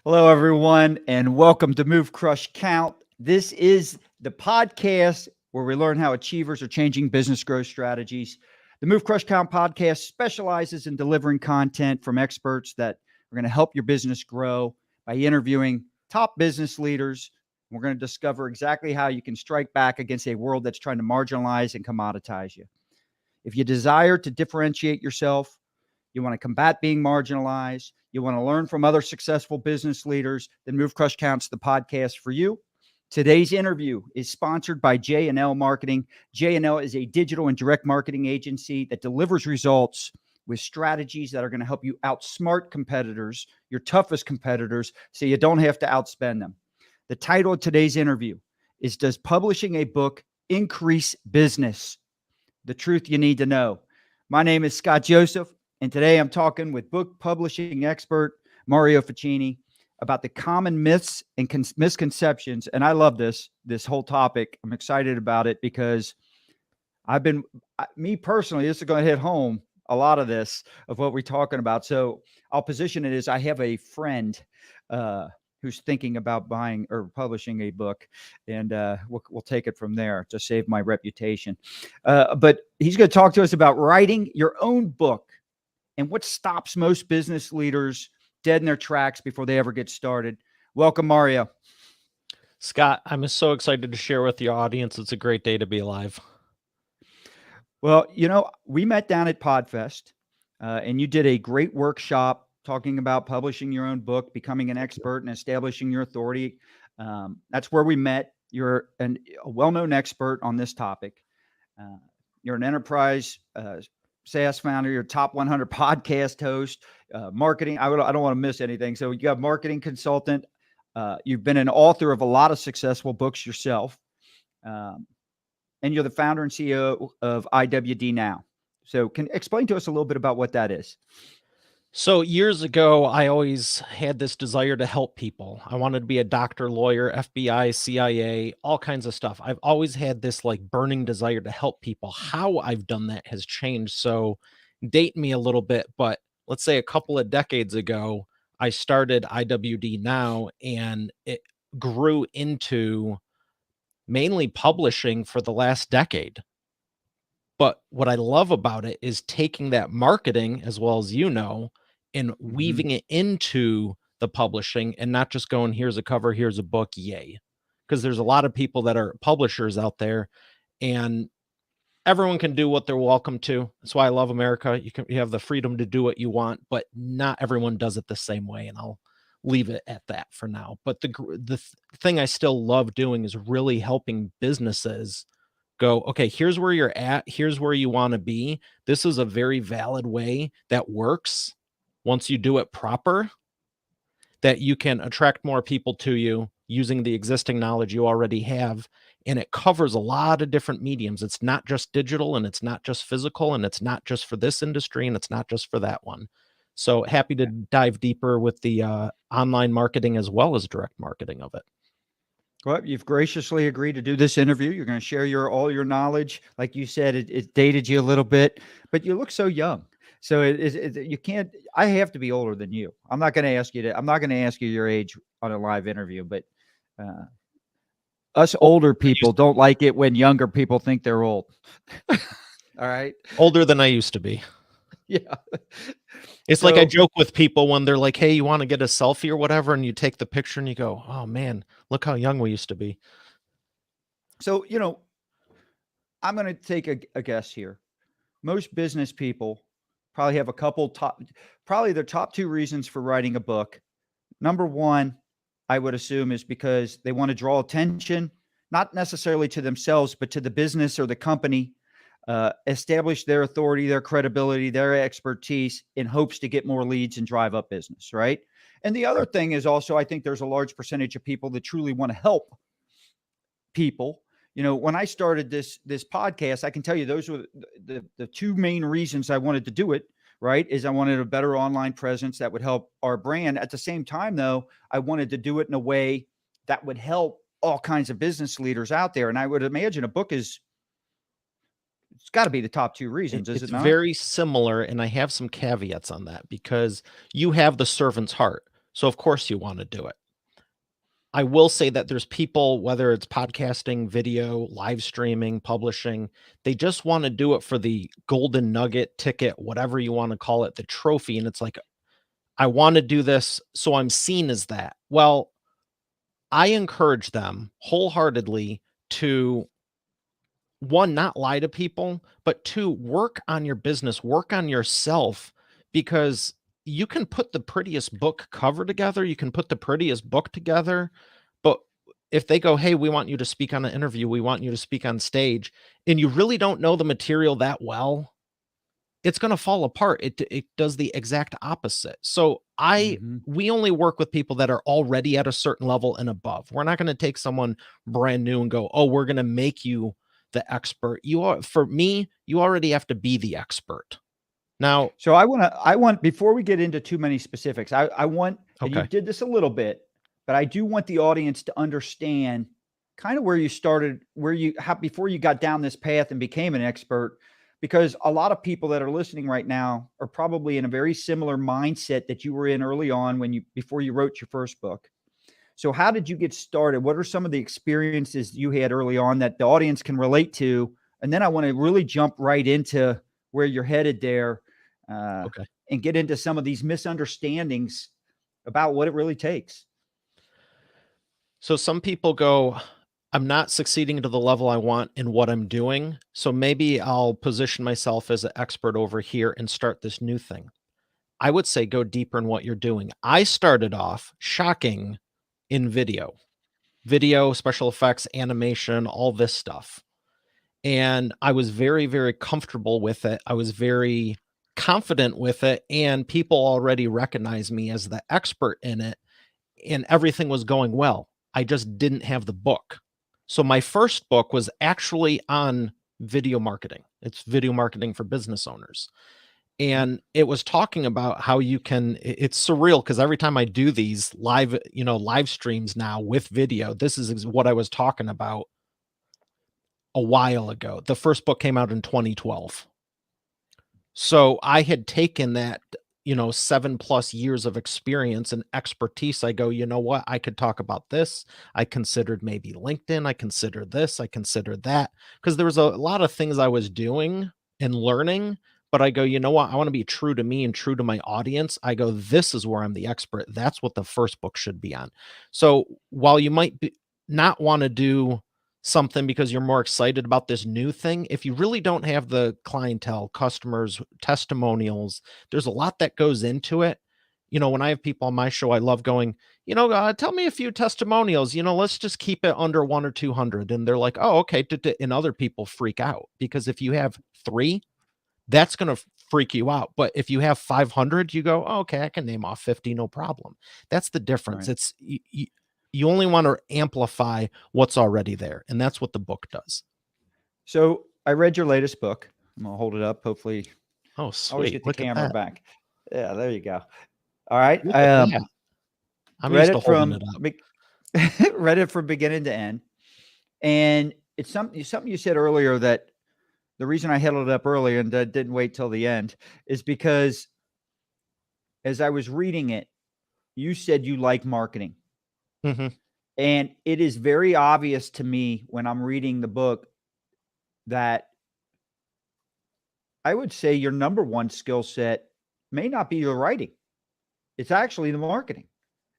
Hello, everyone, and welcome to Move, Crush, Count. This is the podcast where we learn how achievers are changing business growth strategies. The Move, Crush, Count podcast specializes in delivering content from experts that are going to help your business grow by interviewing top business leaders. We're going to discover exactly how you can strike back against a world that's trying to marginalize and commoditize you. If you desire to differentiate yourself, you want to combat being marginalized, you want to learn from other successful business leaders, then Move Crush Counts the podcast for you. Today's interview is sponsored by J&L Marketing. J&L is a digital and direct marketing agency that delivers results with strategies that are going to help you outsmart competitors, your toughest competitors, so you don't have to outspend them. The title of today's interview is Does Publishing a Book Increase Business? The truth you need to know. My name is Scott Joseph, and today I'm talking with book publishing expert Mario Fachini about the common myths and misconceptions. And I love this whole topic. I'm excited about it because me personally, this is going to hit home a lot of this of what we're talking about. So I'll position it as I have a friend who's thinking about buying or publishing a book, and we'll take it from there to save my reputation. But he's going to talk to us about writing your own book and what stops most business leaders dead in their tracks before they ever get started. Welcome, Mario. Scott, I'm so excited to share with your audience. It's a great day to be alive. Well, we met down at Podfest, and you did a great workshop talking about publishing your own book, becoming an expert, and establishing your authority. That's where we met. You're a well-known expert on this topic. You're an enterprise SaaS founder. You're a top 100 podcast host, marketing. I don't want to miss anything. So you got marketing consultant. You've been an author of a lot of successful books yourself. And you're the founder and CEO of IWD Now. So can explain to us a little bit about what that is. So years ago, I always had this desire to help people. I wanted to be a doctor, lawyer, FBI, CIA, all kinds of stuff. I've always had this burning desire to help people. How I've done that has changed. So date me a little bit, but let's say a couple of decades ago, I started IWD Now, and it grew into mainly publishing for the last decade. But what I love about it is taking that marketing, as well as and weaving it into the publishing, and not just going, here's a cover, here's a book, yay. Because there's a lot of people that are publishers out there, and everyone can do what they're welcome to. That's why I love America. You have the freedom to do what you want, but not everyone does it the same way. And I'll leave it at that for now. But the thing I still love doing is really helping businesses go, okay, here's where you're at. Here's where you want to be. This is a very valid way that works once you do it proper, that you can attract more people to you using the existing knowledge you already have. And it covers a lot of different mediums. It's not just digital, and it's not just physical, and it's not just for this industry, and it's not just for that one. So happy to dive deeper with the online marketing as well as direct marketing of it. Well, you've graciously agreed to do this interview. You're going to share all your knowledge. Like you said, it dated you a little bit, but you look so young. So you can't. I have to be older than you. I'm not going to ask you to. I'm not going to ask you your age on a live interview. But us older people don't like it when younger people think they're old. All right, older than I used to be. Yeah. It's like I joke with people when they're like, hey, you want to get a selfie or whatever? And you take the picture and you go, oh man, look how young we used to be. So, I'm going to take a guess here. Most business people probably have probably their top two reasons for writing a book. Number one, I would assume, is because they want to draw attention, not necessarily to themselves, but to the business or the company, establish their authority, their credibility, their expertise in hopes to get more leads and drive up business, right? And the other thing is also, I think there's a large percentage of people that truly want to help people. When I started this podcast, I can tell you those were the two main reasons I wanted to do it, right? Is I wanted a better online presence that would help our brand. At the same time, though, I wanted to do it in a way that would help all kinds of business leaders out there. And I would imagine a book it's got to be the top two reasons, is it not? It's very similar, and I have some caveats on that because you have the servant's heart. So of course you want to do it. I will say that there's people, whether it's podcasting, video, live streaming, publishing, they just want to do it for the golden nugget ticket, whatever you want to call it, the trophy. And it's like, I want to do this so I'm seen as that. Well, I encourage them wholeheartedly to, one, not lie to people, but two, work on your business, work on yourself, because you can put the prettiest book cover together, you can put the prettiest book together, but if they go, "Hey, we want you to speak on an interview, we want you to speak on stage," and you really don't know the material that well, it's gonna fall apart. It does the exact opposite. So Mhm. we only work with people that are already at a certain level and above. We're not gonna take someone brand new and go, "Oh, we're gonna make you the expert." You are For me, you already have to be the expert. Now So I want before we get into too many specifics, I want, and you okay, did this a little bit, but I do want the audience to understand kind of where you started, where you how before you got down this path and became an expert, because a lot of people that are listening right now are probably in a very similar mindset that you were in early on when you before you wrote your first book. So how did you get started? What are some of the experiences you had early on that the audience can relate to? And then I want to really jump right into where you're headed there, uh, okay. and get into some of these misunderstandings about what it really takes. So some people go, "I'm not succeeding to the level I want in what I'm doing, so maybe I'll position myself as an expert over here and start this new thing." I would say go deeper in what you're doing. I started off shocking in video, special effects, animation, all this stuff. And I was very, very comfortable with it. I was very confident with it. And people already recognized me as the expert in it. And everything was going well. I just didn't have the book. So my first book was actually on video marketing. It's video marketing for business owners, and it was talking about how you can it's surreal because every time I do these live, live streams now with video, this is what I was talking about a while ago. The first book came out in 2012. So I had taken that, 7 plus years of experience and expertise. I go, you know what? I could talk about this. I considered maybe LinkedIn. I considered this. I considered that. Because there was a lot of things I was doing and learning. But I go, you know what? I want to be true to me and true to my audience. I go, this is where I'm the expert. That's what the first book should be on. So while you might not want to do something because you're more excited about this new thing, if you really don't have the clientele, customers, testimonials, there's a lot that goes into it. When I have people on my show, I love going, tell me a few testimonials, let's just keep it under one or 200. And they're like, oh, okay. And other people freak out because if you have three, that's going to freak you out. But if you have 500, you go, oh, okay, I can name off 50, no problem. That's the difference. Right. You only want to amplify what's already there. And that's what the book does. So I read your latest book. I'm gonna hold it up. Hopefully, Oh, always sweet. get the Look at camera that. back. Yeah, there you go. All right. Look at that. I'm Read used to it holding from it up. read it from beginning to end, and it's something you said earlier that the reason I held it up earlier and didn't wait till the end is because as I was reading it, you said you like marketing. Mhm. And it is very obvious to me when I'm reading the book that I would say your number one skill set may not be your writing. It's actually the marketing.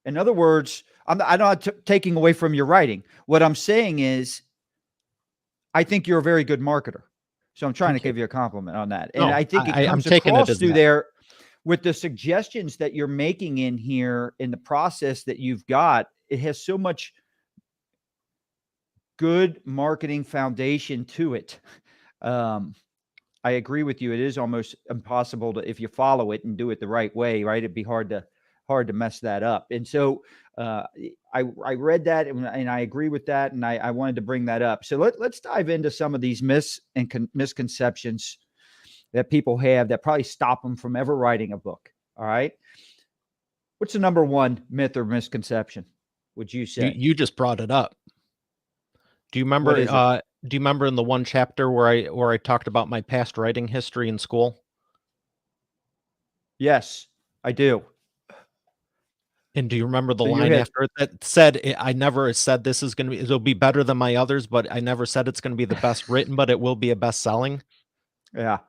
In other words, I'm not taking away from your writing. What I'm saying is, I think you're a very good marketer. So I'm trying to Thank you. give you a compliment on that. And No, I think it I'm comes taking it across as through that. there with the suggestions that you're making in here in the process that you've got. It has so much good marketing foundation to it. Um, I agree with you. It is almost impossible to, if you follow it and do it the right way, right? It'd be hard to mess that up. And so uh, I read that and I agree with that, and I wanted to bring that up. So let's dive into some of these misconceptions that people have that probably stop them from ever writing a book. All right, what's the number one myth or misconception? Would you You say? you just brought it up. Do you What remember is it? do you remember in the one chapter where I talked about my past writing history in school? Yes, I do. And do you remember the So you line had, after it that said, I never said this is gonna be it'll be better than my others, but I never said it's gonna be the best written, but it will be a best selling? yeah,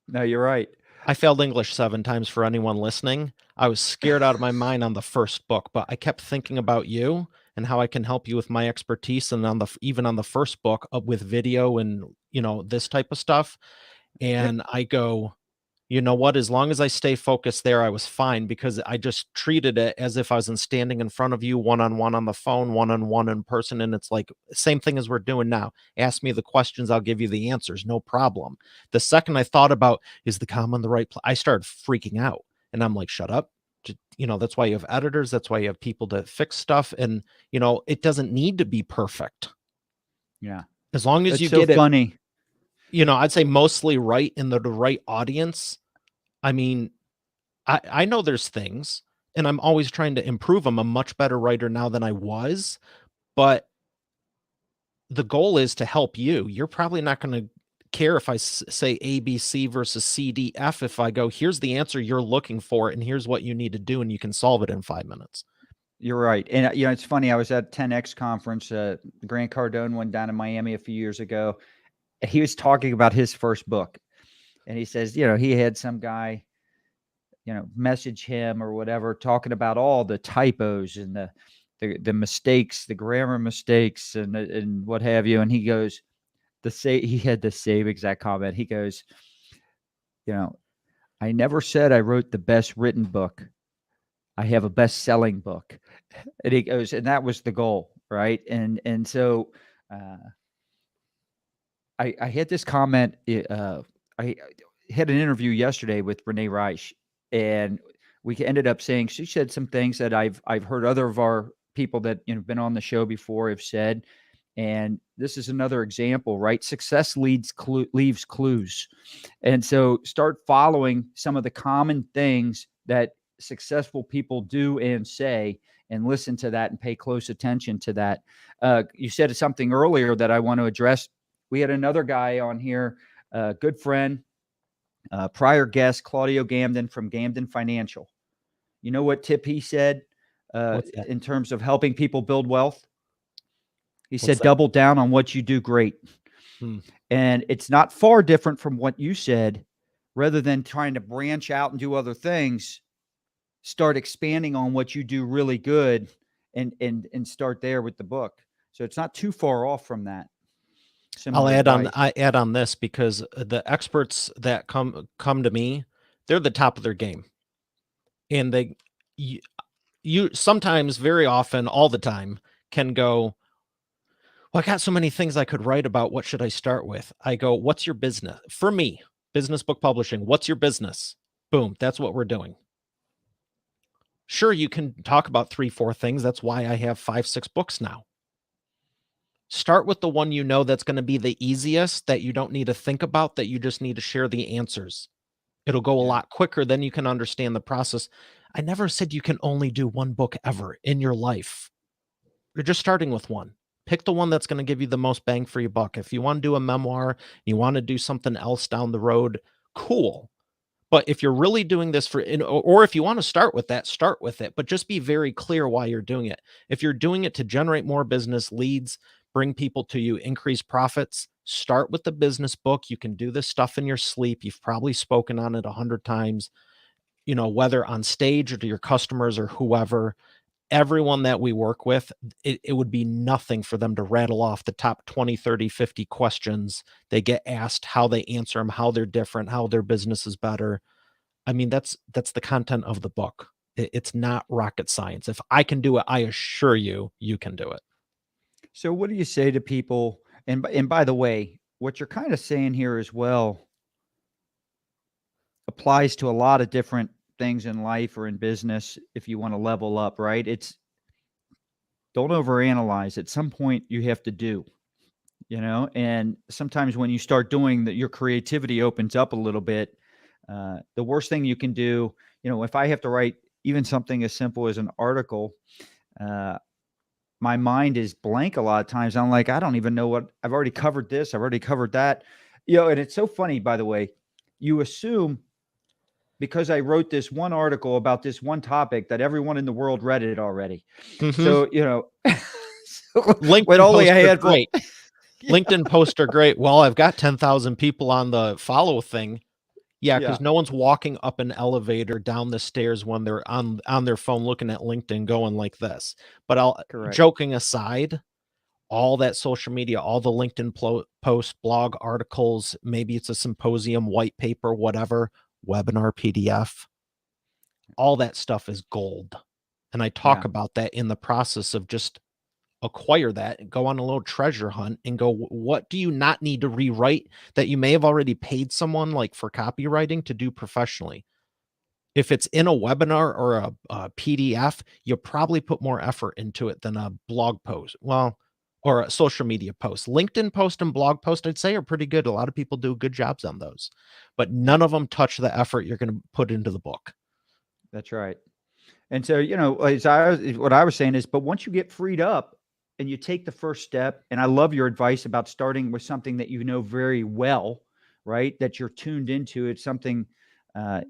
no, you're right. I failed English 7 times for anyone listening. I was scared out of my mind on the first book, but I kept thinking about you and how I can help you with my expertise and on the even on the first book, with video and, this type of stuff, Yep, and I go, "You know what? As long as I stay focused there, I was fine because I just treated it as if I was standing in front of you one-on-one on the phone, one-on-one in person, and it's like, same thing as we're doing now. Ask me the questions, I'll give you the answers, no problem." The second I thought about, "Is the comma in the right place?" I started freaking out, and I'm like, "Shut up." That's why you have editors, that's why you have people to fix stuff, and, it doesn't need to be perfect. yeah, As long as that's you so get it, funny. I'd say mostly right in the right audience. I mean, I know there's things, and I'm always trying to improve. I'm a much better writer now than I was, but the goal is to help you. You're probably not gonna care if I say ABC versus CDF if I go, "Here's the answer you're looking for, and here's what you need to do, and you can solve it in 5 minutes." You're right. And, it's funny. I was at 10X conference, Grant Cardone one down in Miami a few years ago. And he was talking about his first book. And he says, he had some guy, message him or whatever, talking about all the typos and the mistakes, the grammar mistakes and what have you. And he goes, he had the same exact comment. He goes, you know, I never said I wrote the best written book. I have a best selling book. And he goes, and that was the goal, right? And so uh, I had this comment. I had an interview yesterday with Renee Reich, and we ended up saying she said some things that I've heard other of our people that been on the show before have said, and this is another example, right? Success leaves clues, and so start following some of the common things that successful people do and say, and listen to that and pay close attention to that. You said something earlier that I want to address. We had another guy on here, good friend, prior guest, Claudio Gamden from Gamden Financial. You know what tip he said What's that? in terms of helping people build wealth? He What's said, that? double down on what you do great. Hmm. And it's not far different from what you said. Rather than trying to branch out and do other things, start expanding on what you do really good and start there with the book. So it's not too far off from that. Similar advice. I add on this because the experts that come to me, they're the top of their game, and you, you sometimes, very often, all the time, can go, "Well, I got so many things I could write about. What should I start with?" I go, "What's your business?" For me, business book publishing, what's your business? Boom, that's what we're doing. Sure, you can talk about 3, 4 things. That's why I have 5, 6 books now. Start with the one that's going to be the easiest, that you don't need to think about, that you just need to share the answers. It'll go a Yeah. lot quicker, then you can understand the process. I never said you can only do one book ever in your life. You're just starting with one. Pick the one that's going to give you the most bang for your buck. If you want to do a memoir, you want to do something else down the road, cool. But if you're really doing this or if you want to start with that, start with it, but just be very clear why you're doing it. If you're doing it to generate more business leads, bring people to you, increase profits, start with the business book. You can do this stuff in your sleep. You've probably spoken on it 100 times, whether on stage or to your customers or whoever. Everyone that we work with, it would be nothing for them to rattle off the top 20, 30, 50 questions they get asked, how they answer them, how they're different, how their business is better. I mean, that's the content of the book. It's not rocket science. If I can do it, I assure you, you can do it. So what do you say to people? And by the way, what you're kind of saying here as well applies to a lot of different things in life or in business if you want to level up, right? It's don't overanalyze. At some point you have to do, and sometimes when you start doing that, your creativity opens up a little bit. The worst thing you can do, if I have to write even something as simple as an article, uh, my mind is blank a lot of times. I'm like, I don't even know what I've already covered this. I've already covered that. And it's so funny, by the way, you assume because I wrote this one article about this one topic that everyone in the world read it already. Mm-hmm. So, so with LinkedIn only a posts are handful. great. LinkedIn posts are great. Well, I've got 10,000 people on the follow thing. Yeah, Yeah, because no one's walking up an elevator down the stairs when they're on their phone looking at LinkedIn going like this. But correct. joking aside, all that social media, all the LinkedIn posts, blog articles, maybe it's a symposium, white paper, whatever, webinar PDF, all that stuff is gold. And I talk Yeah, about that in the process of just acquire that and go on a little treasure hunt and go, what do you not need to rewrite that you may have already paid someone like for copywriting to do professionally? If it's in a webinar or a PDF, you'll probably put more effort into it than a blog post. Well, or a social media post. LinkedIn post and blog post, I'd say, are pretty good. A lot of people do good jobs on those, but none of them touch the effort you're going to put into the book. that's right. And so, what I was saying is, but once you get freed up and you take the first step, and I love your advice about starting with something that you know very well, right? That you're tuned into. It's something uh,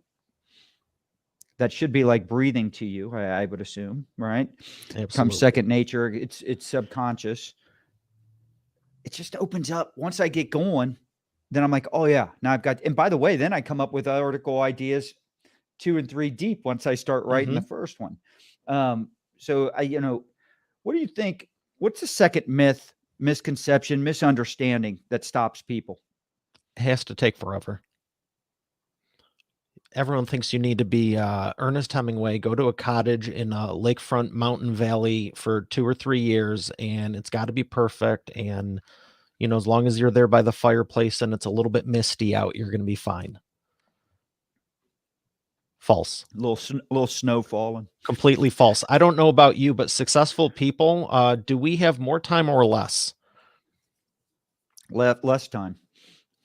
that should be like breathing to you, I would assume, right? Comes Absolutely. second nature. It's subconscious. It just opens up. Once I get going, then I'm like, oh yeah, now I've got. And by the way, then I come up with article ideas 2 and 3 deep once I start writing the Mm-hmm. first one. So what do you think? What's the second myth, misconception, misunderstanding that stops people? It has to take forever. Everyone thinks you need to be Ernest Hemingway, go to a cottage in a lakefront mountain valley for 2 or 3 years, and it's got to be perfect. And, as long as you're there by the fireplace and it's a little bit misty out, you're going to be fine. False. Little snow falling. Completely false. I don't know about you, but successful people, do we have more time or less? Less time.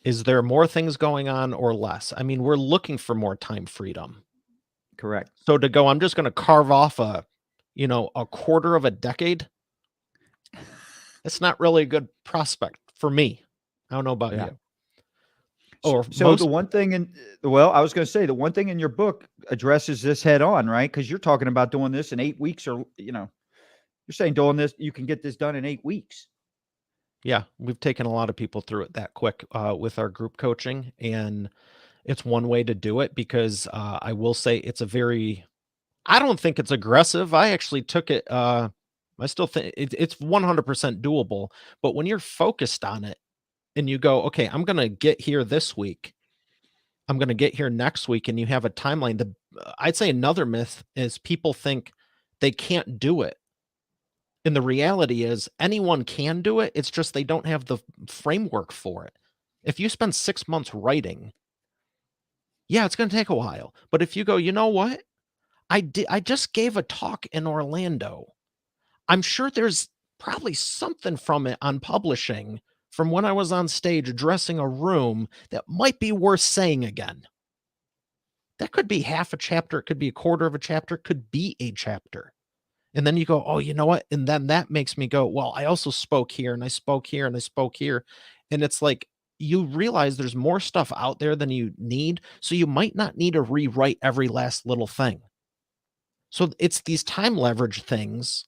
Is there more things going on or less? I mean, we're looking for more time freedom. Correct. So to go, I'm just going to carve off a quarter of a decade. It's not really a good prospect for me. I don't know about Yeah. you. Or So the most. one thing I was going to say the one thing in your book addresses this head on, right? Because you're talking about doing this in 8 weeks, or you're saying doing this, you can get this done in 8 weeks. Yeah, we've taken a lot of people through it that quick with our group coaching, and it's one way to do it because I will say it's I don't think it's aggressive. I actually took it. I still think it's 100% doable. But when you're focused on it and you go, okay, I'm going to get here this week, I'm going to get here next week, and you have a timeline. I'd say another myth is people think they can't do it. And the reality is anyone can do it. It's just they don't have the framework for it. If you spend 6 months writing, yeah, it's going to take a while. But if you go, you know what? I just gave a talk in Orlando. I'm sure there's probably something from it on publishing from when I was on stage addressing a room that might be worth saying again. That could be half a chapter, it could be a quarter of a chapter, it could be a chapter. And then you go, oh, you know what? And then that makes me go, well, I also spoke here and I spoke here and I spoke here. And it's like you realize there's more stuff out there than you need. So you might not need to rewrite every last little thing. So it's these time leverage things.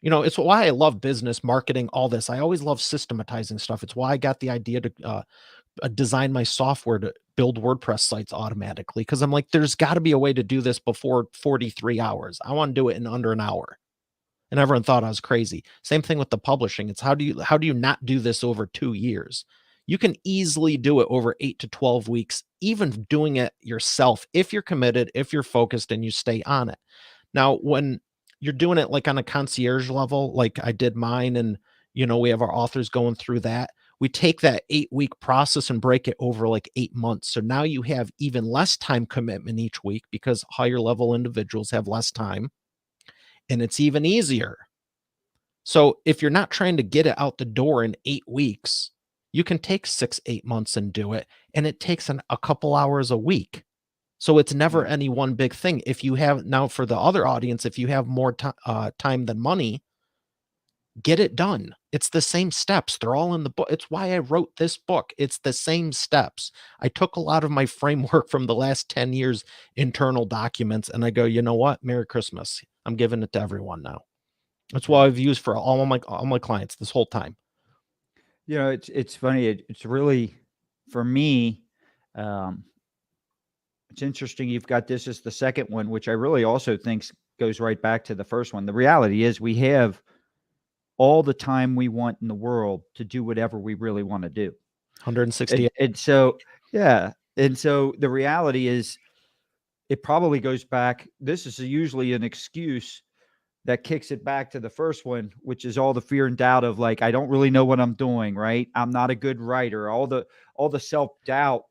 It's why I love business, marketing, all this. I always love systematizing stuff. It's why I got the idea to design my software to build WordPress sites automatically. Because I'm like, there's got to be a way to do this before 43 hours. I want to do it in under an hour. And everyone thought I was crazy. Same thing with the publishing. It's how do you not do this over 2 years? You can easily do it over 8 to 12 weeks, even doing it yourself if you're committed, if you're focused and you stay on it. Now, when you're doing it like on a concierge level, like I did mine, and we have our authors going through that. We take that 8-week process and break it over like 8 months. So now you have even less time commitment each week because higher level individuals have less time, and it's even easier. So if you're not trying to get it out the door in 8 weeks, you can take 6-8 months and do it. And it takes a couple hours a week. So it's never any one big thing. If you have now for the other audience, if you have more time than money, get it done. It's the same steps. They're all in the book. It's why I wrote this book. It's the same steps. I took a lot of my framework from the last 10 years internal documents and I go, you know what? Merry Christmas. I'm giving it to everyone now. That's what Right. I've used for all my clients this whole time. You know, it's funny. It's really, for me, um, it's interesting. You've got this as the second one, which I really also think goes right back to the first one. The reality is we have all the time we want in the world to do whatever we really want to do. 168. And so, yeah. And so the reality is it probably goes back. This is usually an excuse that kicks it back to the first one, which is all the fear and doubt of like, I don't really know what I'm doing, right? I'm not a good writer. All the self-doubt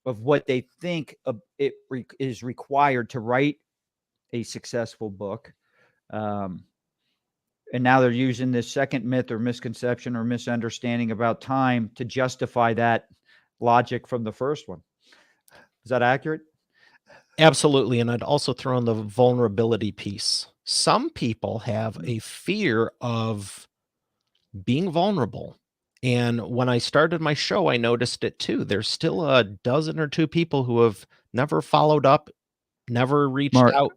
of what they think is required to write a successful book. Um, and now they're using this second myth or misconception or misunderstanding about time to justify that logic from the first one. Is that accurate? Absolutely. And I'd also throw in the vulnerability piece. Some people have a fear of being vulnerable. And when I started my show, I noticed it too. There's still a dozen or two people who have never followed up, never reached Mar- out.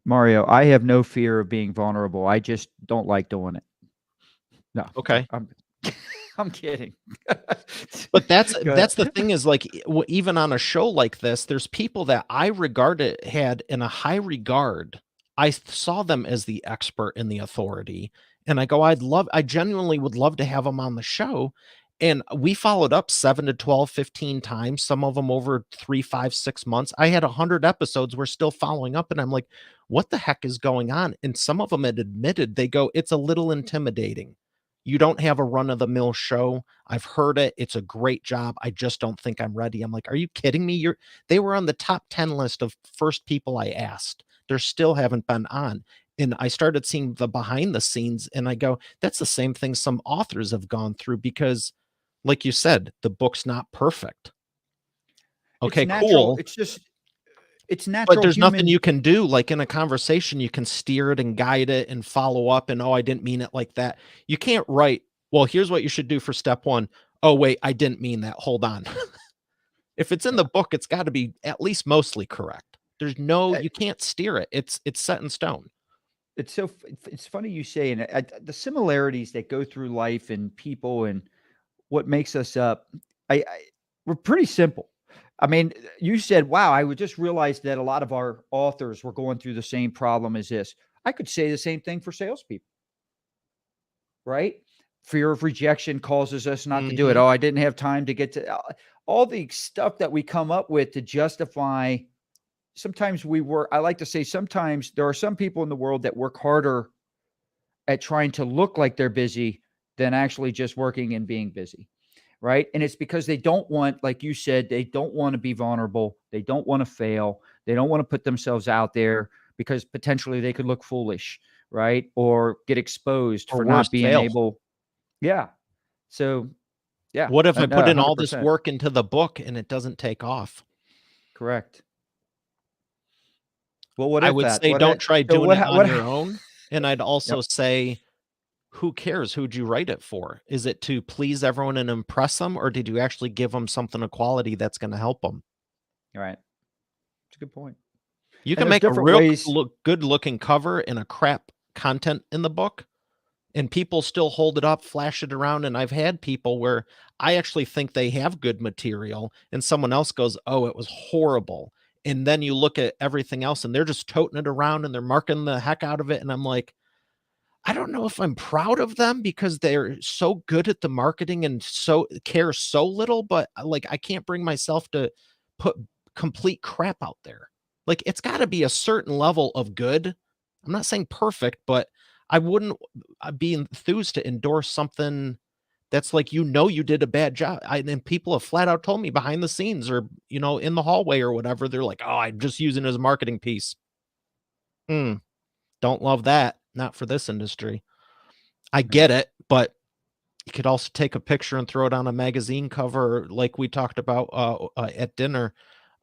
Mario, I have no fear of being vulnerable. I just don't like doing it. No, Okay. I'm kidding. But that's Go that's the ahead. thing is like even on a show like this, there's people that I regarded had in a high regard. I saw them as the expert and the authority. And I go, I genuinely would love to have them on the show. And we followed up 7 to 12, 15 times, some of them over 3, 5, 6 months. I had 100 episodes. We're still following up. And I'm like, what the heck is going on? And some of them had admitted, they go, it's a little intimidating. You don't have a run of the mill show. I've heard it. It's a great job. I just don't think I'm ready. I'm like, are you kidding me? They were on the top 10 list of first people I asked. They still haven't been on. And I started seeing the behind the scenes and I go, that's the same thing some authors have gone through because like you said, the book's not perfect. It's Okay, natural. cool. It's But natural there's nothing human. you can do. Like in a conversation, you can steer it and guide it and follow up. And oh, I didn't mean it like that. You can't write, well, here's what you should do for step one. Oh, wait, I didn't mean that. Hold on. If it's in the Yeah. book, it's got to be at least mostly correct. Uh, You can't steer it. It's set in stone. it's funny you say, and the similarities that go through life and people and what makes us up. We're pretty simple. I mean, you said, "Wow, I would just realize that a lot of our authors were going through the same problem as this." I could say the same thing for salespeople, right? Fear of rejection causes us not to do it. Mhm. Oh, I didn't have time to get to all the stuff that we come up with to justify. Sometimes we work. I like to say sometimes there are some people in the world that work harder at trying to look like they're busy than actually just working and being busy. Right. And it's because they don't want, like you said, they don't want to be vulnerable. They don't want to fail. They don't want to put themselves out there because potentially they could look foolish, right? Or get exposed Or for worse, not being fail. able. Yeah. So, yeah, What if I no, put in all this 100%. work into the book and it doesn't take off? Correct. Well, what I if would that? say don't try So doing it on your own. And I'd also yep. say, who cares? Who'd you write it for? Is it to please everyone and impress them, or did you actually give them something of quality that's going to help them? All right. It's a good point. You And can there's make a different real ways. good looking cover and a crap content in the book, and people still hold it up, flash it around. And I've had people where I actually think they have good material, and someone else goes, "Oh, it was horrible." And then you look at everything else, and they're just toting it around and they're marking the heck out of it. And I'm like, I don't know if I'm proud of them because they're so good at the marketing and so care so little, but like I can't bring myself to put complete crap out there. Like it's got to be a certain level of good. I'm not saying perfect, but I wouldn't be enthused to endorse something that's like you did a bad job. And people have flat out told me behind the scenes or in the hallway or whatever. They're like, "Oh, I'm just using it as a marketing piece." Hmm, don't love that. Not for this industry. I Right. get it, but you could also take a picture and throw it on a magazine cover like we talked about at dinner.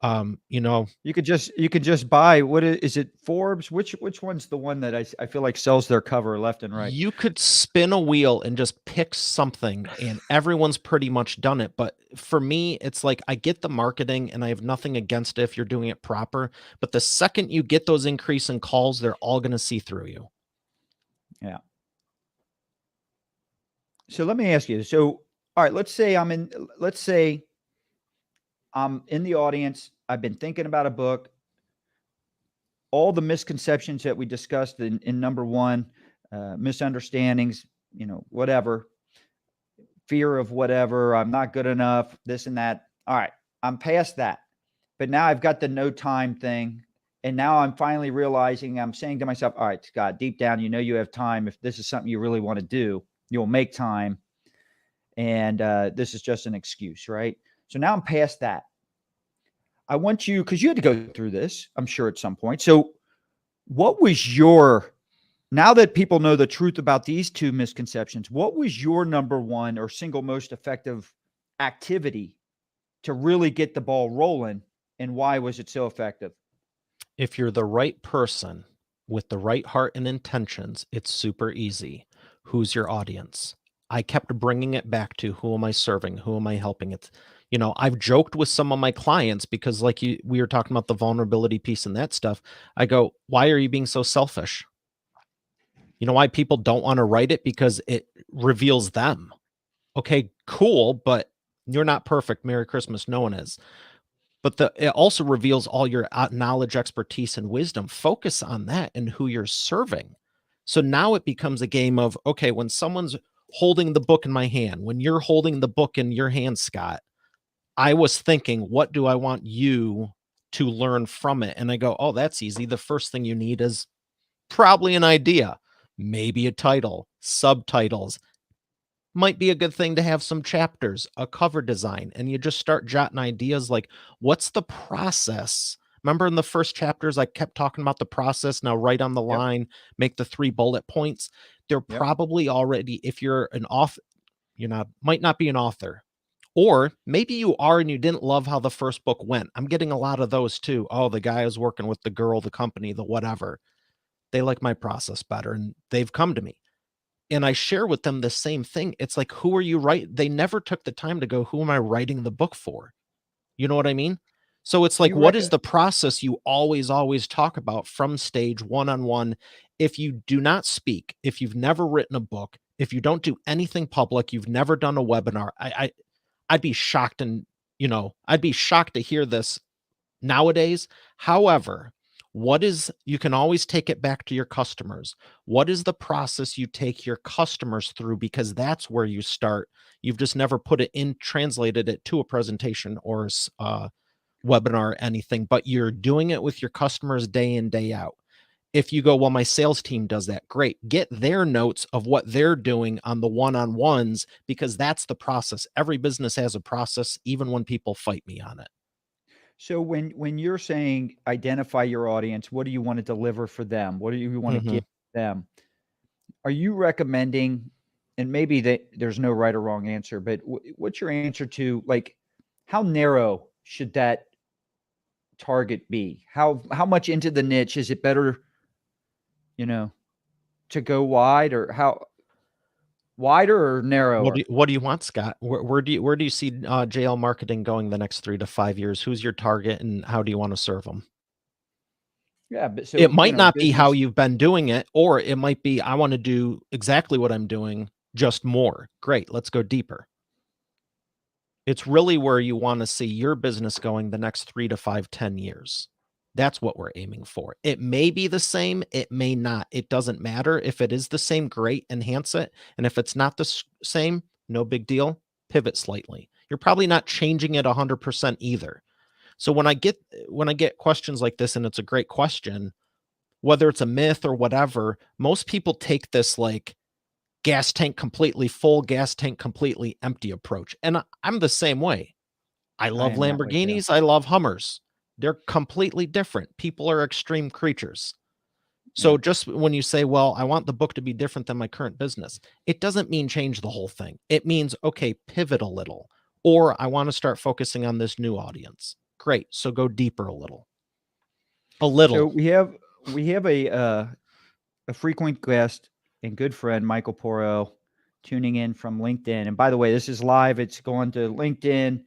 You know, You could just buy, is it Forbes? Which one's the one that I feel like sells their cover left and right? you could spin a wheel and just pick something, and everyone's pretty much done it. But for me, it's like I get the marketing and I have nothing against it if you're doing it proper. But the second you get those increase in calls, they're all going to see through you. Yeah. So let me ask you. So, all right, let's say I'm in the audience. I've been thinking about a book. All the misconceptions that we discussed in number one, misunderstandings, whatever, fear of whatever, I'm not good enough, this and that. All right, I'm past that. But now I've got the no time thing. And now I'm finally realizing, I'm saying to myself, all right, Scott, deep down, you have time. If this is something you really want to do, you'll make time. And this is just an excuse, right? So now I'm past that. I want you, because you had to go through this, I'm sure at some point. So, what was now that people know the truth about these two misconceptions, what was your number one or single most effective activity to really get the ball rolling, and why was it so effective? If you're the right person with the right heart and intentions, it's super easy. Who's your audience? I kept bringing it back to who am I serving? Who am I helping? I've joked with some of my clients because, like we were talking about the vulnerability piece and that stuff. I go, why are you being so selfish? You know why people don't want to write it? Because it reveals them. Okay, cool, but you're not perfect. Merry Christmas. No one is. But it also reveals all your knowledge, expertise, and wisdom. Focus on that and who you're serving. So now it becomes a game of, okay, when someone's holding the book in my hand, when you're holding the book in your hand, Scott, I was thinking, what do I want you to learn from it? And I go, oh, that's easy. The first thing you need is probably an idea, maybe a title, subtitles, might be a good thing to have some chapters, a cover design, and you just start jotting ideas like, what's the process? Remember in the first chapters, I kept talking about the process. Now, write on the Yep. line, make the 3 bullet points. They're Yep. probably already, if you're an author, might not be an author, or maybe you are and you didn't love how the first book went. I'm getting a lot of those too. Oh, the guy is working with the girl, the company, the whatever. They like my process better and they've come to me and I share with them the same thing. It's like, who are you writing? They never took the time to go, who am I writing the book for? You know what I mean? So it's Do like, you what rec- is the process you always talk about from stage one-on-one? If you do not speak, if you've never written a book, if you don't do anything public, you've never done a webinar, I'd be shocked I'd be shocked to hear this nowadays. However, you can always take it back to your customers. What is the process you take your customers through? Because that's where you start. You've just never put it in, translated it to a presentation or webinar or anything, but you're doing it with your customers day in, day out. If you go, well, my sales team does that, great. Get their notes of what they're doing on the one-on-ones, because that's the process. Every business has a process, even when people fight me on it. So when you're saying identify your audience, what do you want to deliver for them? What do you want to Mhm. give them? Are you recommending, and maybe there's no right or wrong answer, but what's your answer to, like, how narrow should that target be? How much into the niche is it better, you know, to go wide, or how wider or narrower? What do you want, Scott? Where do you see JL marketing going the next 3 to 5 years? Who's your target, and how do you want to serve them? Yeah, but It so, might not be how business. you've been doing it, or it might be I want to do exactly what I'm doing, just more. Great, let's go deeper. It's really where you want to see your business going the next 3 to 5, 10 years. That's what we're aiming for. It may be the same, it may not. It doesn't matter. If it is the same, great, enhance it. And if it's not the same, no big deal. Pivot slightly. You're probably not changing it 100% either. So when I get questions like this, and it's a great question, whether it's a myth or whatever, most people take this like gas tank completely full, gas tank completely empty approach. And I'm the same way. I I love am that way too. Lamborghinis. I love Hummers. They're completely different. People are extreme creatures. Yeah. So just when you say, well, I want the book to be different than my current business, it doesn't mean change the whole thing. It means, okay, pivot a little, or I want to start focusing on this new audience. great. So go deeper a little. A little. So we have a frequent guest and good friend, Michael Porro, tuning in from LinkedIn. And by the way, this is live. It's going to LinkedIn,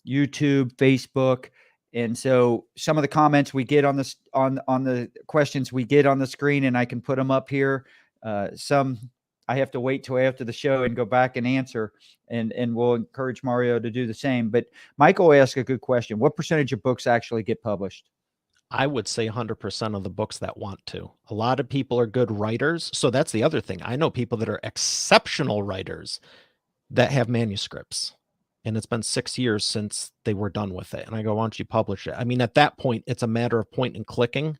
YouTube, Facebook. And so some of the comments we get on this on the questions we get on the screen, and I can put them up here. Some I have to wait till after the show and go back and answer, and we'll encourage Mario to do the same. But Michael asked a good question: what percentage of books actually get published? I would say 100% of the books that want to. A lot of people are good writers. So that's the other thing. I know people that are exceptional writers that have manuscripts. And it's been 6 years since they were done with it. And I go, why don't you publish it? I mean, at that point, it's a matter of point and clicking.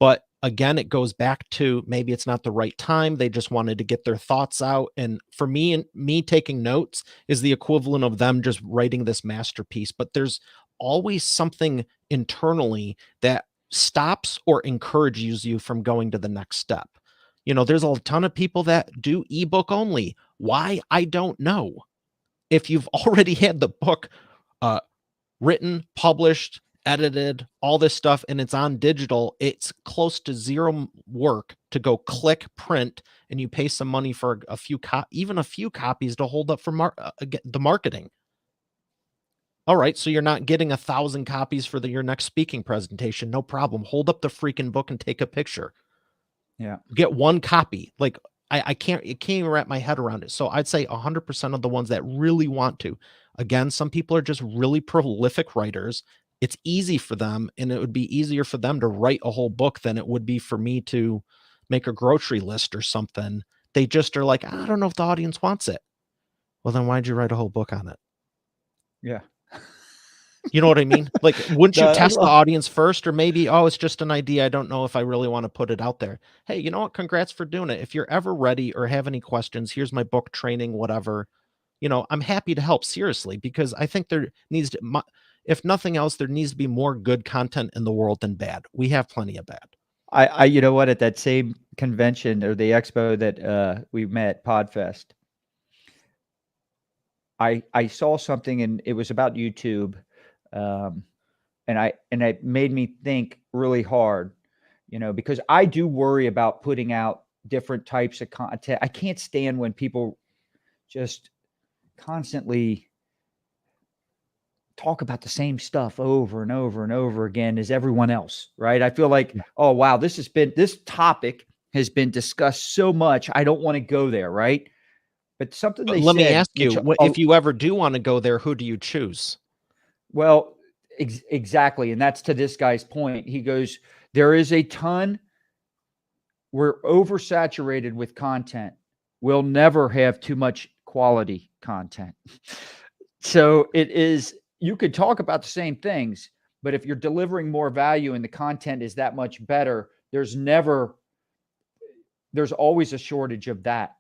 But again, it goes back to maybe it's not the right time. They just wanted to get their thoughts out. And for me, and me taking notes is the equivalent of them just writing this masterpiece. But there's always something internally that stops or encourages you from going to the next step. You know, there's a ton of people that do ebook only. Why? I don't know. If you've already had the book uh, written, published, edited, all this stuff, and it's on digital, it's close to zero work to go click print, and you pay some money for a few even a few copies to hold up for the marketing. All right, so you're not getting 1,000 copies for your next speaking presentation. No problem. Hold up the freaking book and take a picture. Yeah. Get one copy. Like I can't even wrap my head around it. So I'd say 100% of the ones that really want to. Again, some people are just really prolific writers. It's easy for them, and it would be easier for them to write a whole book than it would be for me to make a grocery list or something. They just are like, I don't know if the audience wants it. Well, then why'd you write a whole book on it? Yeah. You know what I mean? Like, wouldn't you No, I test the love audience first? Or maybe, oh, it's just an idea. I don't know if I really want to put it out there. Hey, you know what? Congrats for doing it. If you're ever ready or have any questions, here's my book, training, whatever. You know, I'm happy to help, seriously, because I think there needs to, if nothing else, there needs to be more good content in the world than bad. We have plenty of bad. you know what, at that same convention or the expo that we met, Podfest, I saw something and it was about YouTube. Um, and it made me think really hard, because I do worry about putting out different types of content. I can't stand when people just constantly talk about the same stuff over and over and over again as everyone else, right? I feel like, oh wow, this topic has been discussed so much. I don't want to go there, right? But something But they let me said, ask you, if you ever do want to go there, who do you choose? well, exactly, and that's to this guy's point. He goes, there is a ton. We're oversaturated with content. We'll never have too much quality content. So it is, you could talk about the same things, but if you're delivering more value and the content is that much better, there's always a shortage of that,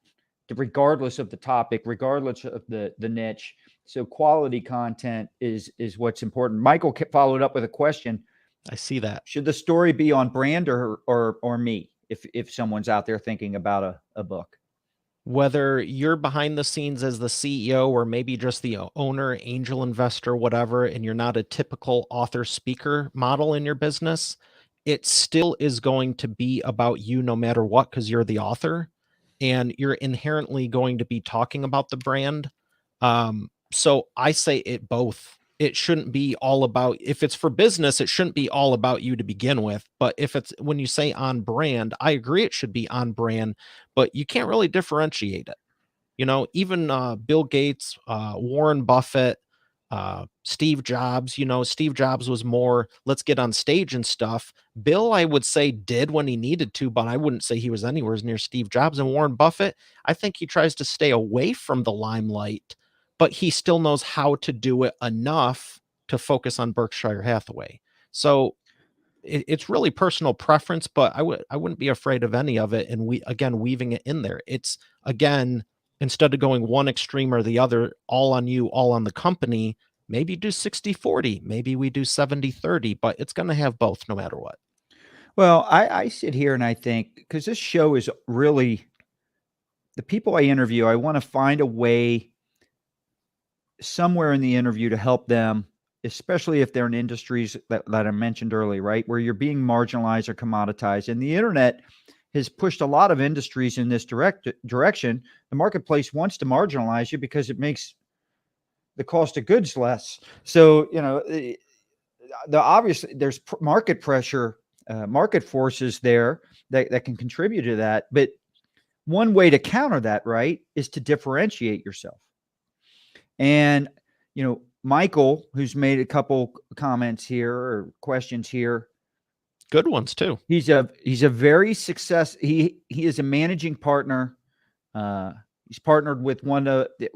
regardless of the topic, regardless of the niche. So quality content is what's important. Michael followed up with a question: I see that. should the story be on brand or me? If someone's out there thinking about a book, Whether you're behind the scenes as the CEO or maybe just the owner, angel investor, whatever, and you're not a typical author speaker model in your business, it still is going to be about you no matter what, because you're the author and you're inherently going to be talking about the brand. So I say it both. It shouldn't be all about, if it's for business, it shouldn't be all about you to begin with. But if it's, when you say on brand, I agree it should be on brand, but you can't really differentiate it. You know, even Bill Gates, Warren Buffett, Steve Jobs, Steve Jobs was more, let's get on stage and stuff. Bill, I would say, did when he needed to, but I wouldn't say he was anywhere near Steve Jobs. And Warren Buffett, I think he tries to stay away from the limelight, but he still knows how to do it enough to focus on Berkshire Hathaway. So it's really personal preference, but I wouldn't be afraid of any of it. And again, weaving it in there, it's, again, instead of going one extreme or the other, all on you, all on the company, maybe do 60-40, maybe we do 70-30, but it's going to have both no matter what. well, I sit here and I think, because this show is really, the people I interview, I want to find a way somewhere in the interview to help them especially if they're in industries that I mentioned earlier, right? Where you're being marginalized or commoditized. And the internet has pushed a lot of industries in this direction. The marketplace wants to marginalize you because it makes the cost of goods less. So, the obviously there's market pressure, market forces there that can contribute to that. But one way to counter that, right, is to differentiate yourself. And, Michael, who's made a couple comments here or questions here, Good ones too. he's a very he is a managing partner. He's partnered with one of the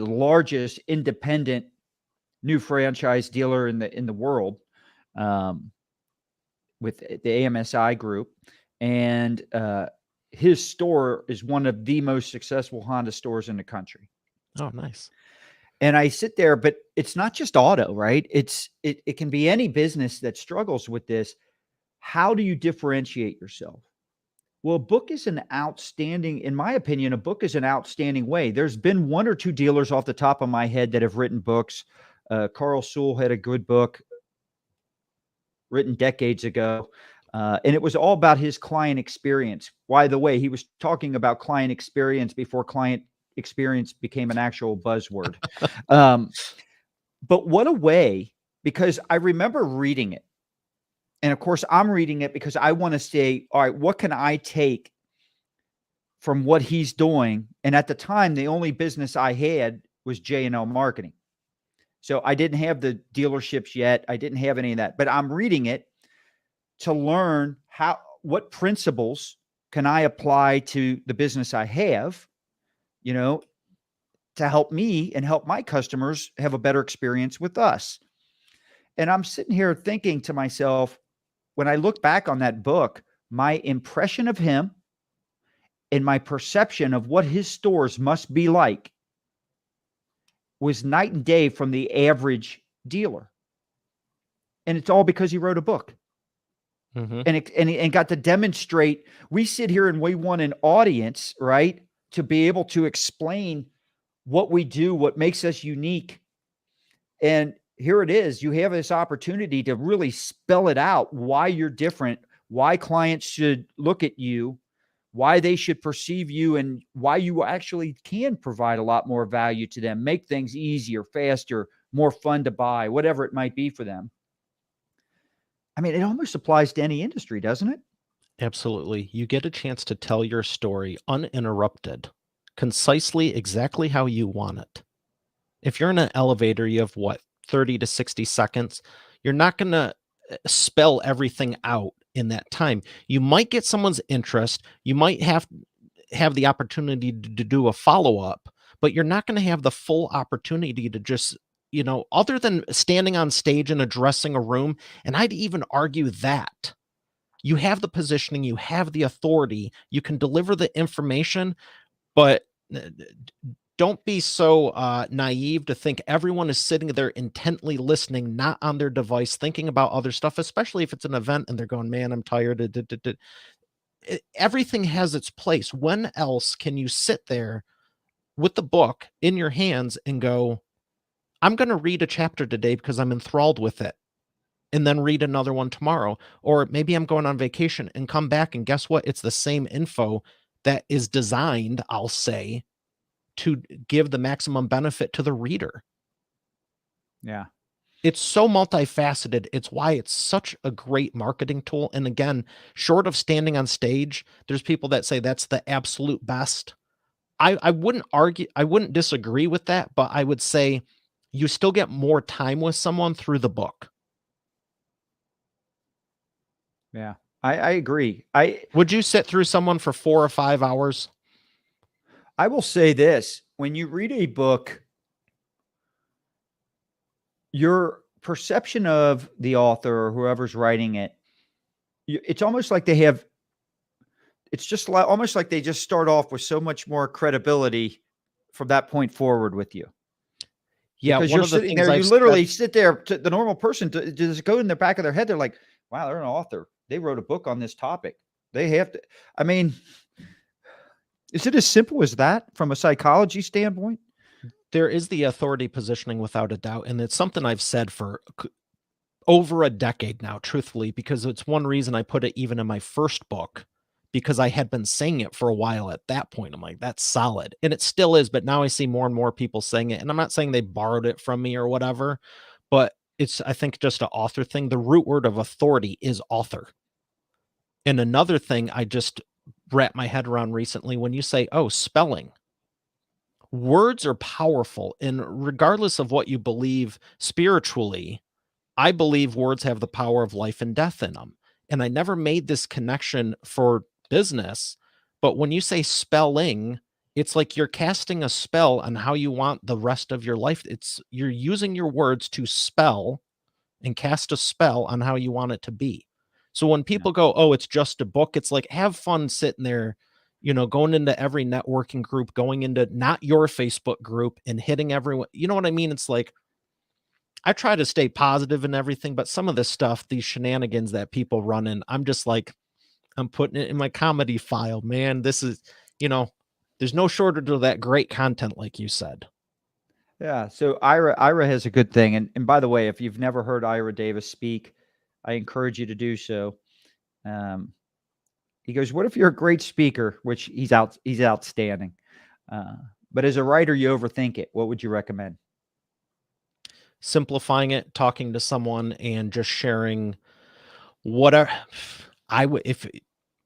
largest independent new franchise dealer in the world, with the AMSI group, and his store is one of the most successful Honda stores in the country. Oh, nice. And I sit there, but it's not just auto, right? It can be any business that struggles with this. How do you differentiate yourself? Well, a book is an outstanding, in my opinion, a book is an outstanding way. There's been one or two dealers off the top of my head that have written books. Carl Sewell had a good book written decades ago. And it was all about his client experience. By the way, he was talking about client experience before client experience became an actual buzzword. But what a way, because I remember reading it. And of course, I'm reading it because I want to say, all right, what can I take from what he's doing? And at the time, the only business I had was J&L Marketing. So I didn't have the dealerships yet. I didn't have any of that. But I'm reading it to learn what principles can I apply to the business I have, to help me and help my customers have a better experience with us. And I'm sitting here thinking to myself, when I look back on that book, my impression of him and my perception of what his stores must be like was night and day from the average dealer. And it's all because he wrote a book. Mm-hmm. And got to demonstrate. We sit here and we want an audience, right, to be able to explain what we do, what makes us unique. And here it is. You have this opportunity to really spell it out, why you're different, why clients should look at you, why they should perceive you, and why you actually can provide a lot more value to them, make things easier, faster, more fun to buy, whatever it might be for them. I mean, it almost applies to any industry, doesn't it? Absolutely. You get a chance to tell your story uninterrupted, concisely, exactly how you want it. If you're in an elevator, you have 30 to 60 seconds. You're not going to spell everything out in that time. You might get someone's interest. You might have the opportunity to do a follow-up, but you're not going to have the full opportunity to just, other than standing on stage and addressing a room. And I'd even argue that you have the positioning, you have the authority, you can deliver the information, but don't be so naive to think everyone is sitting there intently listening, not on their device, thinking about other stuff, especially if it's an event and they're going, man, I'm tired. Everything has its place. When else can you sit there with the book in your hands and go, I'm going to read a chapter today because I'm enthralled with it, and then read another one tomorrow? Or maybe I'm going on vacation and come back and guess what? It's the same info that is designed, I'll say, to give the maximum benefit to the reader. Yeah. It's so multifaceted. It's why it's such a great marketing tool. And again, short of standing on stage, there's people that say that's the absolute best. I wouldn't argue, I wouldn't disagree with that, but I would say you still get more time with someone through the book. Yeah, I agree. Would you sit through someone for 4 or 5 hours? I will say this: when you read a book, your perception of the author or whoever's writing it, it's almost like it's just almost like they just start off with so much more credibility from that point forward with you. Yeah, because one you're of the sitting things there, I've you literally said, sit there. The normal person just go in the back of their head. They're like, "Wow, they're an author. They wrote a book on this topic. They have to." I mean, is it as simple as that from a psychology standpoint? There is the authority positioning without a doubt, and it's something I've said for over a decade now, truthfully, because it's one reason I put it even in my first book, because I had been saying it for a while at that point. I'm like, that's solid. And it still is, but now I see more and more people saying it. And I'm not saying they borrowed it from me or whatever, but it's, I think, just an author thing. The root word of authority is author. And another thing I just wrapped my head around recently, when you say, oh, spelling, words are powerful. And regardless of what you believe spiritually, I believe words have the power of life and death in them. And I never made this connection for business. But when you say spelling, it's like you're casting a spell on how you want the rest of your life. It's you're using your words to spell and cast a spell on how you want it to be. So when Yeah. people go, "Oh, it's just a book," it's like have fun sitting there, going into every networking group, going into not your Facebook group and hitting everyone. You know what I mean? It's like I try to stay positive and everything, but some of this stuff, these shenanigans that people run in, I'm just like, I'm putting it in my comedy file, man. This is, you know, there's no shortage of that great content, like you said. Yeah. So Ira has a good thing. And by the way, if you've never heard Ira Davis speak, I encourage you to do so. Um, he goes, "What if you're a great speaker?" Which he's outstanding. Uh, but as a writer, you overthink it. What would you recommend? Simplifying it, talking to someone, and just sharing whatever. If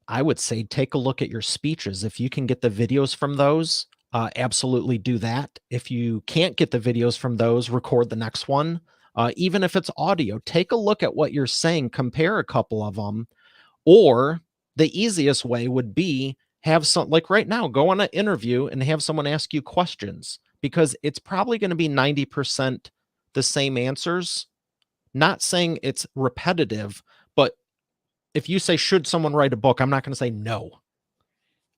I would say take a look at your speeches. If you can get the videos from those, absolutely do that. If you can't get the videos from those, record the next one. Even if it's audio, take a look at what you're saying, compare a couple of them. Or the easiest way would be have some, like right now, go on an interview and have someone ask you questions because it's probably going to be 90% the same answers. Not saying it's repetitive, but if you say, should someone write a book? I'm not going to say no.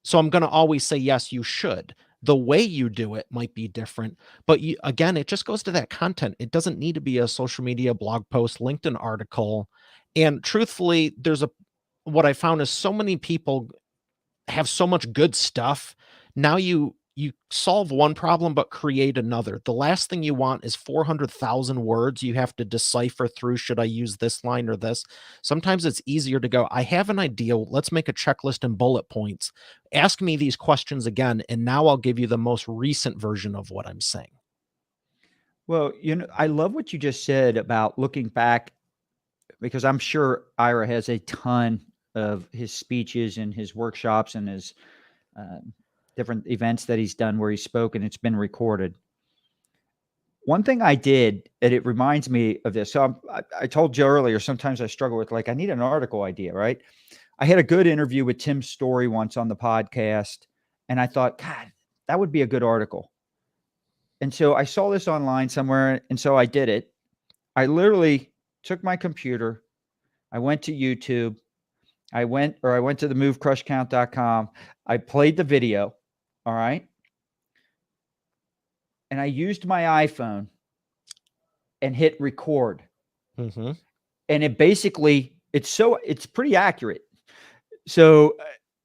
So I'm going to always say, yes, you should. The way you do it might be different, but again, it just goes to that content. It doesn't need to be a social media blog post, LinkedIn article. And truthfully, what I found is so many people have so much good stuff. Now you solve one problem but create another. The last thing you want is 400,000 words you have to decipher through. Should I use this line or this? Sometimes it's easier to go, I have an idea. Let's make a checklist and bullet points. Ask me these questions again, and now I'll give you the most recent version of what I'm saying. Well, I love what you just said about looking back because I'm sure Ira has a ton of his speeches and his workshops and his uh, different events that he's done where he's spoken. It's been recorded. One thing I did, and it reminds me of this. So I told you earlier, sometimes I struggle with like, I need an article idea, right? I had a good interview with Tim Story once on the podcast, and I thought, God, that would be a good article. And so I saw this online somewhere, and so I did it. I literally took my computer, I went to YouTube, I went to the movecrushcount.com. I played the video, all right? And I used my iPhone and hit record. Mm-hmm. And it's pretty accurate. So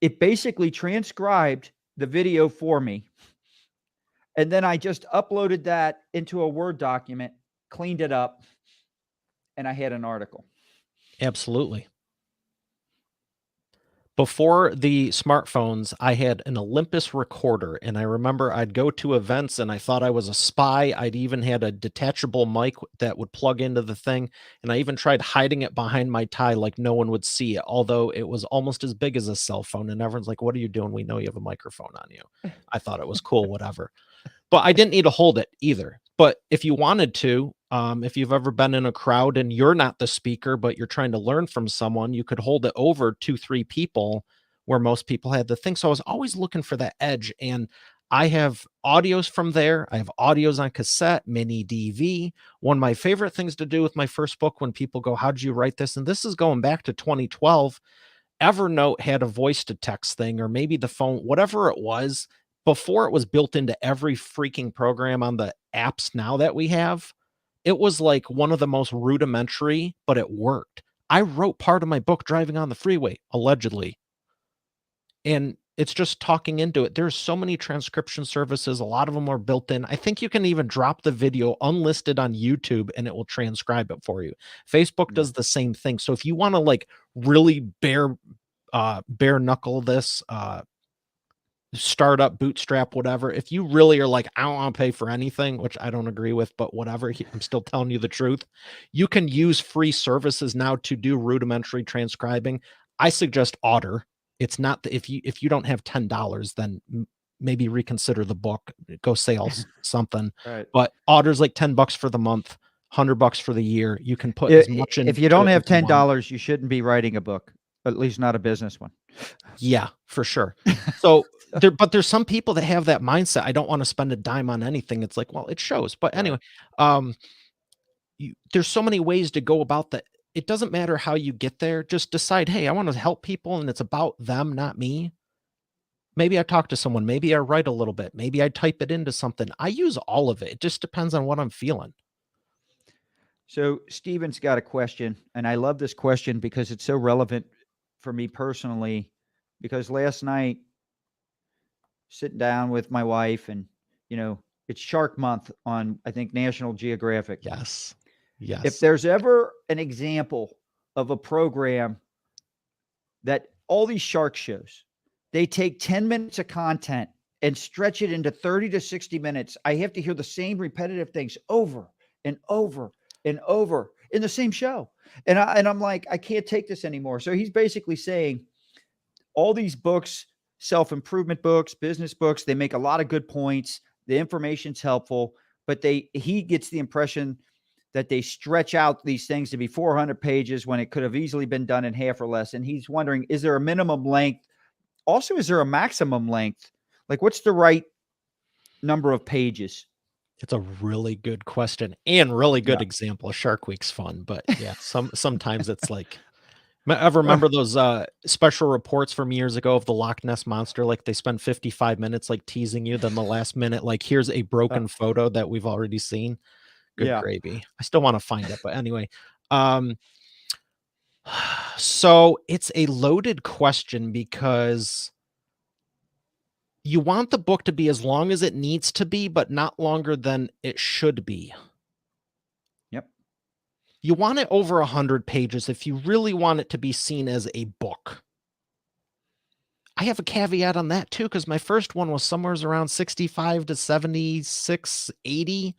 it basically transcribed the video for me. And then I just uploaded that into a Word document, cleaned it up, and I had an article. Absolutely. Before the smartphones, I had an Olympus recorder, and I remember I'd go to events and I thought I was a spy. I'd even had a detachable mic that would plug into the thing, and I even tried hiding it behind my tie like no one would see it, although it was almost as big as a cell phone, and everyone's like, "What are you doing? We know you have a microphone on you." I thought it was cool, whatever. But I didn't need to hold it either. But if you wanted to, if you've ever been in a crowd and you're not the speaker, but you're trying to learn from someone, you could hold it over 2, 3 people where most people had the thing. So I was always looking for that edge. And I have audios from there. I have audios on cassette, mini DV. One of my favorite things to do with my first book when people go, how'd you write this? And this is going back to 2012. Evernote had a voice to text thing, or maybe the phone, whatever it was, before it was built into every freaking program on the apps now that we have. It was like one of the most rudimentary, but it worked. I wrote part of my book driving on the freeway, allegedly. And It's just talking into it. There's so many transcription services. A lot of them are built in. I think you can even drop the video unlisted on YouTube and it will transcribe it for you. Facebook Yeah. does the same thing. So if you want to like really bare knuckle this, startup, bootstrap, whatever, if you really are like, I don't want to pay for anything, which I don't agree with, but whatever, I'm still telling you the truth. You can use free services now to do rudimentary transcribing. I suggest Otter. It's not the, if you don't have $10, then maybe reconsider the book, go sales something. Right. But Otter's like $10 for the month, $100 for the year. You can put as much If into you don't it have as you want. $10, you shouldn't be writing a book, at least not a business one. Yeah, for sure. So but there's some people that have that mindset. I don't want to spend a dime on anything. It's like, well, it shows. But Right. anyway, there's so many ways to go about that. It doesn't matter how you get there. Just decide, hey, I want to help people and it's about them, not me. Maybe I talk to someone. Maybe I write a little bit. Maybe I type it into something. I use all of it. It just depends on what I'm feeling. So Steven's got a question, and I love this question because it's so relevant for me personally. Because last night, sitting down with my wife, and it's Shark Month on, I think, National Geographic. Yes. If Yes. there's ever an example of a program that all these shark shows, they take 10 minutes of content and stretch it into 30 to 60 minutes. I have to hear the same repetitive things over and over and over in the same show. And I'm like, I can't take this anymore. So he's basically saying all these books, self-improvement books, business books, they make a lot of good points. The information's helpful, but he gets the impression that they stretch out these things to be 400 pages when it could have easily been done in half or less. And he's wondering, is there a minimum length? Also, is there a maximum length? Like, what's the right number of pages? It's a really good question and really good Yeah. example. Shark Week's fun, but yeah, sometimes it's like, ever remember those special reports from years ago of the Loch Ness monster? Like they spend 55 minutes like teasing you, then the last minute, like here's a broken photo that we've already seen. Good Yeah. gravy. I still want to find it, but anyway. Um, so it's a loaded question because you want the book to be as long as it needs to be, but not longer than it should be. Yep. You want it over 100 pages if you really want it to be seen as a book. I have a caveat on that too, because my first one was somewhere around 65 to 76, 80.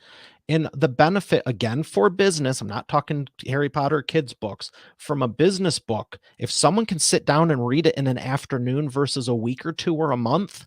And the benefit, again, for business, I'm not talking Harry Potter kids books, from a business book, if someone can sit down and read it in an afternoon versus a week or two or a month,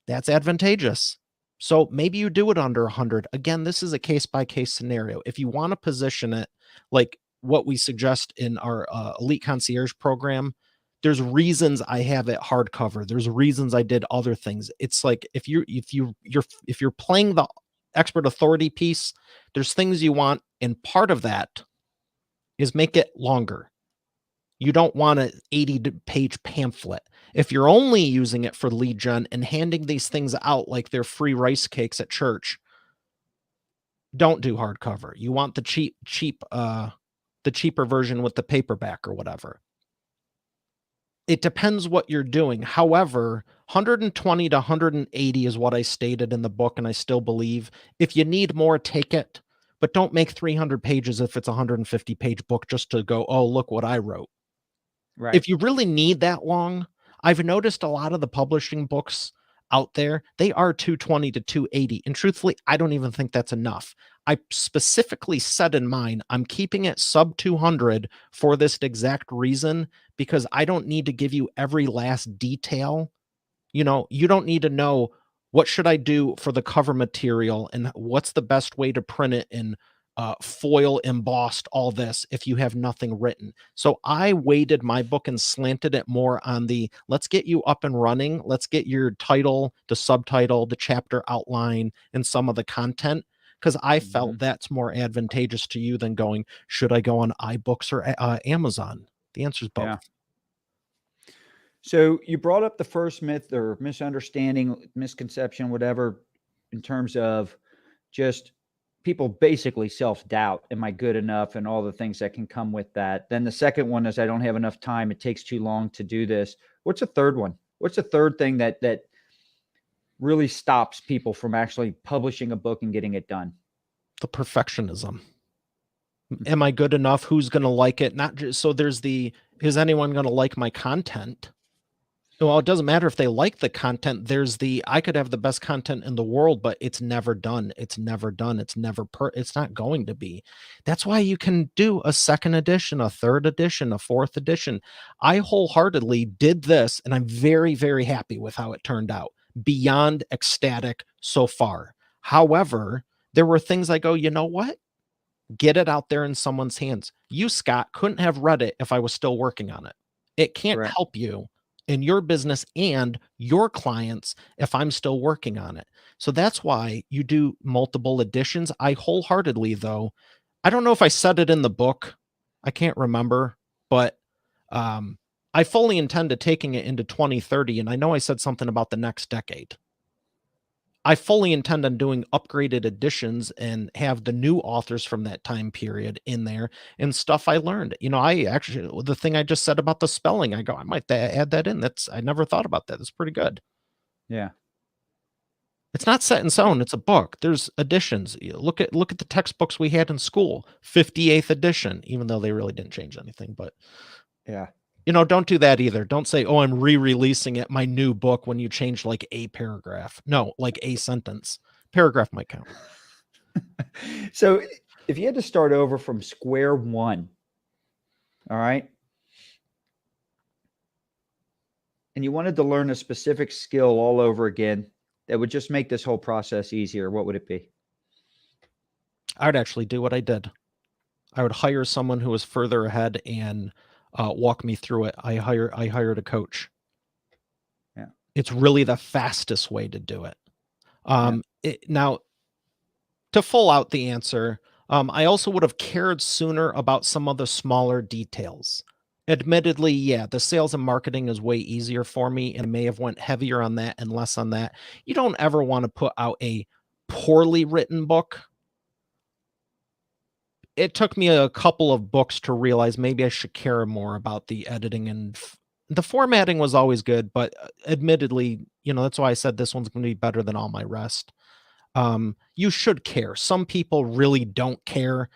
that's advantageous. So maybe you do it under 100. Again, this is a case by case scenario. If you want to position it like what we suggest in our Elite Concierge program, there's reasons I have it hardcover. There's reasons I did other things. It's like if you're playing the expert authority piece, there's things you want, and part of that is make it longer. You don't want an 80-page pamphlet. If you're only using it for lead gen and handing these things out like they're free rice cakes at church, don't do hardcover. You want the cheaper version with the paperback or whatever. It depends what you're doing. However, 120 to 180 is what I stated in the book, and I still believe. If you need more, take it, but don't make 300 pages if it's a 150-page book just to go, oh, look what I wrote. Right. If you really need that long, I've noticed a lot of the publishing books out there, they are 220 to 280. And truthfully, I don't even think that's enough. I specifically said in mine, I'm keeping it sub 200 for this exact reason, because I don't need to give you every last detail. You don't need to know what should I do for the cover material and what's the best way to print it in foil embossed, all this, if you have nothing written. So I weighted my book and slanted it more on the let's get you up and running. Let's get your title, the subtitle, the chapter outline, and some of the content, because I felt that's more advantageous to you than going, should I go on iBooks or Amazon? The answer is both. Yeah. So you brought up the first myth or misunderstanding, misconception, whatever, in terms of just people basically self-doubt. Am I good enough? And all the things that can come with that. Then the second one is I don't have enough time. It takes too long to do this. What's the third one? What's the third thing that really stops people from actually publishing a book and getting it done? The perfectionism. Am I good enough? Who's going to like it? Not just so there's is anyone going to like my content? Well, it doesn't matter if they like the content. There's I could have the best content in the world, but it's never done. It's never done. It's not going to be. That's why you can do a second edition, a third edition, a fourth edition. I wholeheartedly did this, and I'm very, very happy with how it turned out. Beyond ecstatic so far. However, there were things I go, you know what? Get it out there in someone's hands. You, Scott, couldn't have read it if I was still working on it. It can't Correct. help you in your business and your clients if I'm still working on it. So that's why you do multiple editions. I wholeheartedly, though, I don't know if I said it in the book. I can't remember, but I fully intend to taking it into 2030. And I know I said something about the next decade. I fully intend on doing upgraded editions and have the new authors from that time period in there and stuff I learned. I actually, the thing I just said about the spelling, I go, I might add that in. I never thought about that. That's pretty good. Yeah. It's not set in stone. It's a book. There's editions. Look at the textbooks we had in school, 58th edition, even though they really didn't change anything. But yeah, don't do that either. Don't say, oh, I'm re-releasing it, my new book, when you change like a paragraph. No, like a sentence. Paragraph might count. So if you had to start over from square one, all right, and you wanted to learn a specific skill all over again that would just make this whole process easier, what would it be? I would actually do what I did. I would hire someone who was further ahead and walk me through it. I hired a coach. Yeah. It's really the fastest way to do it. Now, to full out the answer, I also would have cared sooner about some of the smaller details. Admittedly, yeah, the sales and marketing is way easier for me, and I may have went heavier on that and less on that. You don't ever want to put out a poorly written book. It took me a couple of books to realize maybe I should care more about the editing, and the formatting was always good, but admittedly, that's why I said this one's going to be better than all my rest. You should care. Some people really don't care.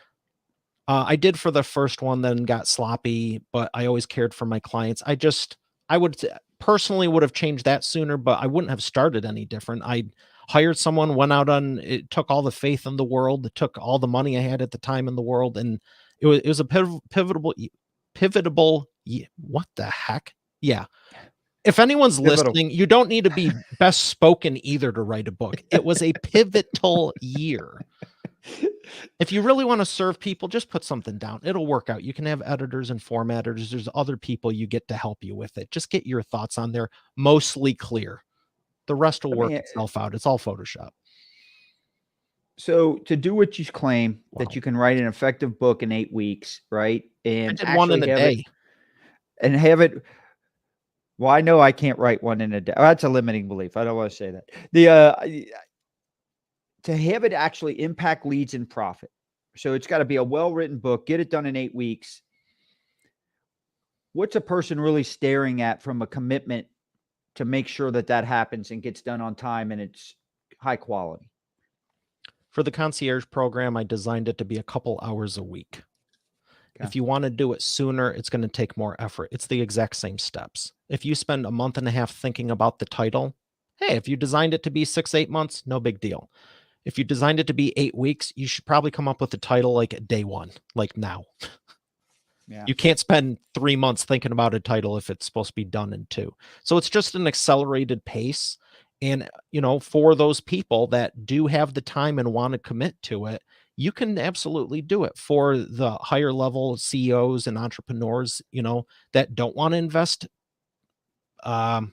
I did for the first one, then got sloppy, but I always cared for my clients. I would personally would have changed that sooner, but I wouldn't have started any different. I hired someone, went out on it, took all the faith in the world, it took all the money I had at the time in the world, and it was a pivotable. What the heck? Yeah. If anyone's listening, you don't need to be best spoken either to write a book. It was a pivotal year. If you really want to serve people, just put something down. It'll work out. You can have editors and formatters. There's other people you get to help you with it. Just get your thoughts on there, mostly clear. The rest will work itself out. It's all Photoshop. So to do what you claim that you can write an effective book in 8 weeks, right? And I did one in a day. And have it. Well, I know I can't write one in a day. Oh, that's a limiting belief. I don't want to say that. To have it actually impact leads and profit. So it's got to be a well-written book. Get it done in 8 weeks. What's a person really staring at from a commitment to make sure that happens and gets done on time and it's high quality? For the concierge program, I designed it to be a couple hours a week. Okay. If you want to do it sooner, it's going to take more effort. It's the exact same steps. If you spend a month and a half thinking about the title, hey, if you designed it to be 6-8 months, no big deal. If you designed it to be 8 weeks, you should probably come up with the title like day one, like now. Yeah. You can't spend 3 months thinking about a title if it's supposed to be done in 2. So it's just an accelerated pace. And, for those people that do have the time and want to commit to it, you can absolutely do it. For the higher level CEOs and entrepreneurs, that don't want to invest a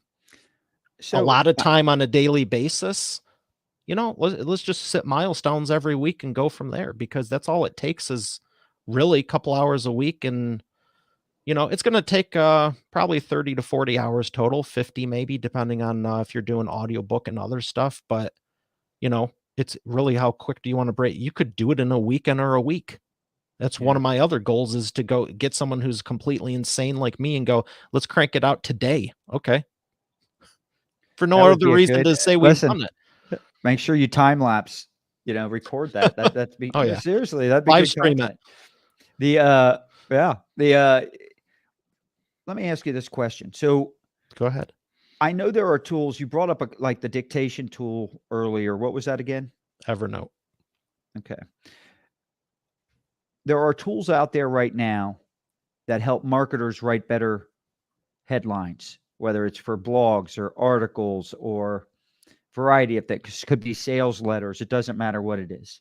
lot of time on a daily basis, let's just set milestones every week and go from there, because that's all it takes is really a couple hours a week. And, it's going to take probably 30 to 40 hours total, 50 maybe, depending on if you're doing audiobook and other stuff. But, it's really how quick do you want to break? You could do it in a weekend or a week. That's one of my other goals, is to go get someone who's completely insane like me and go, let's crank it out today. Okay. for no That would other be a reason good to say we've listen. done it. Make sure you time lapse, record that. That'd be Oh yeah, seriously, that'd be live good stream it. content. The yeah, let me ask you this question. So Go ahead. I know there are tools. You brought up like the dictation tool earlier. What was that again? Evernote. Okay. There are tools out there right now that help marketers write better headlines, whether it's for blogs or articles or variety of things. Could be sales letters. It doesn't matter what it is.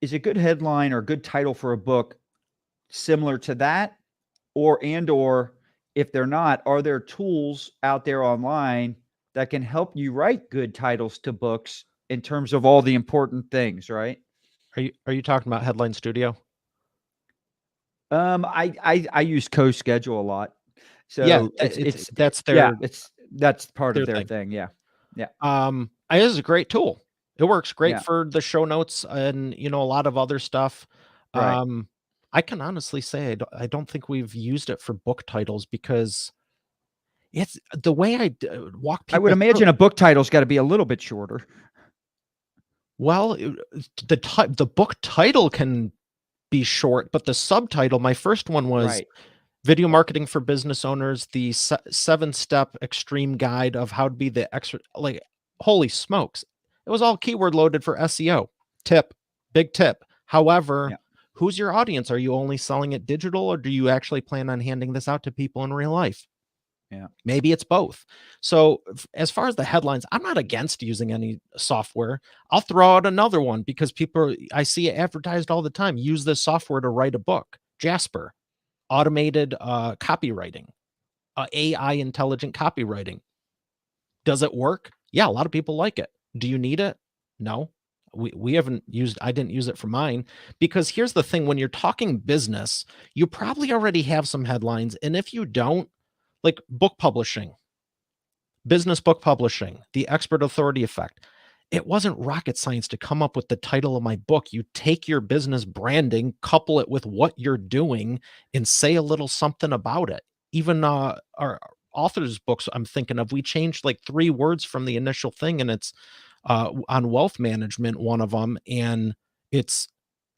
Is a good headline or a good title for a book similar to that? Or if they're not, are there tools out there online that can help you write good titles to books in terms of all the important things, right? Are you talking about Headline Studio? I use Co-Schedule a lot. Yeah, So it's that's yeah, that's part of their their thing. thing. Yeah. Yeah. It is a great tool. It works great Yeah. for the show notes and a lot of other stuff. Right. I can honestly say I don't think we've used it for book titles because it's the way walk I would people through. imagine a book title's got to be a little bit shorter. Well, the book title can be short, but the subtitle, my first one was Right. Video Marketing for Business Owners, the 7-step extreme guide of how to be the extra, like, holy smokes. It was all keyword loaded for SEO. Big tip. However, Yeah. who's your audience? Are you only selling it digital or do you actually plan on handing this out to people in real life? Yeah. Maybe it's both. So as far as the headlines, I'm not against using any software. I'll throw out another one because I see it advertised all the time. Use this software to write a book. Jasper, automated copywriting, AI intelligent copywriting. Does it work? Yeah, a lot of people like it. Do you need it? No. We haven't used I didn't use it for mine because here's the thing, when you're talking business, you probably already have some headlines, and if you don't, like book publishing, business book publishing, the expert authority effect. It wasn't rocket science to come up with the title of my book. You take your business branding, couple it with what you're doing, and say a little something about it. Even our author's books, I'm thinking of, we changed like 3 words from the initial thing, and it's on wealth management, one of them, and it's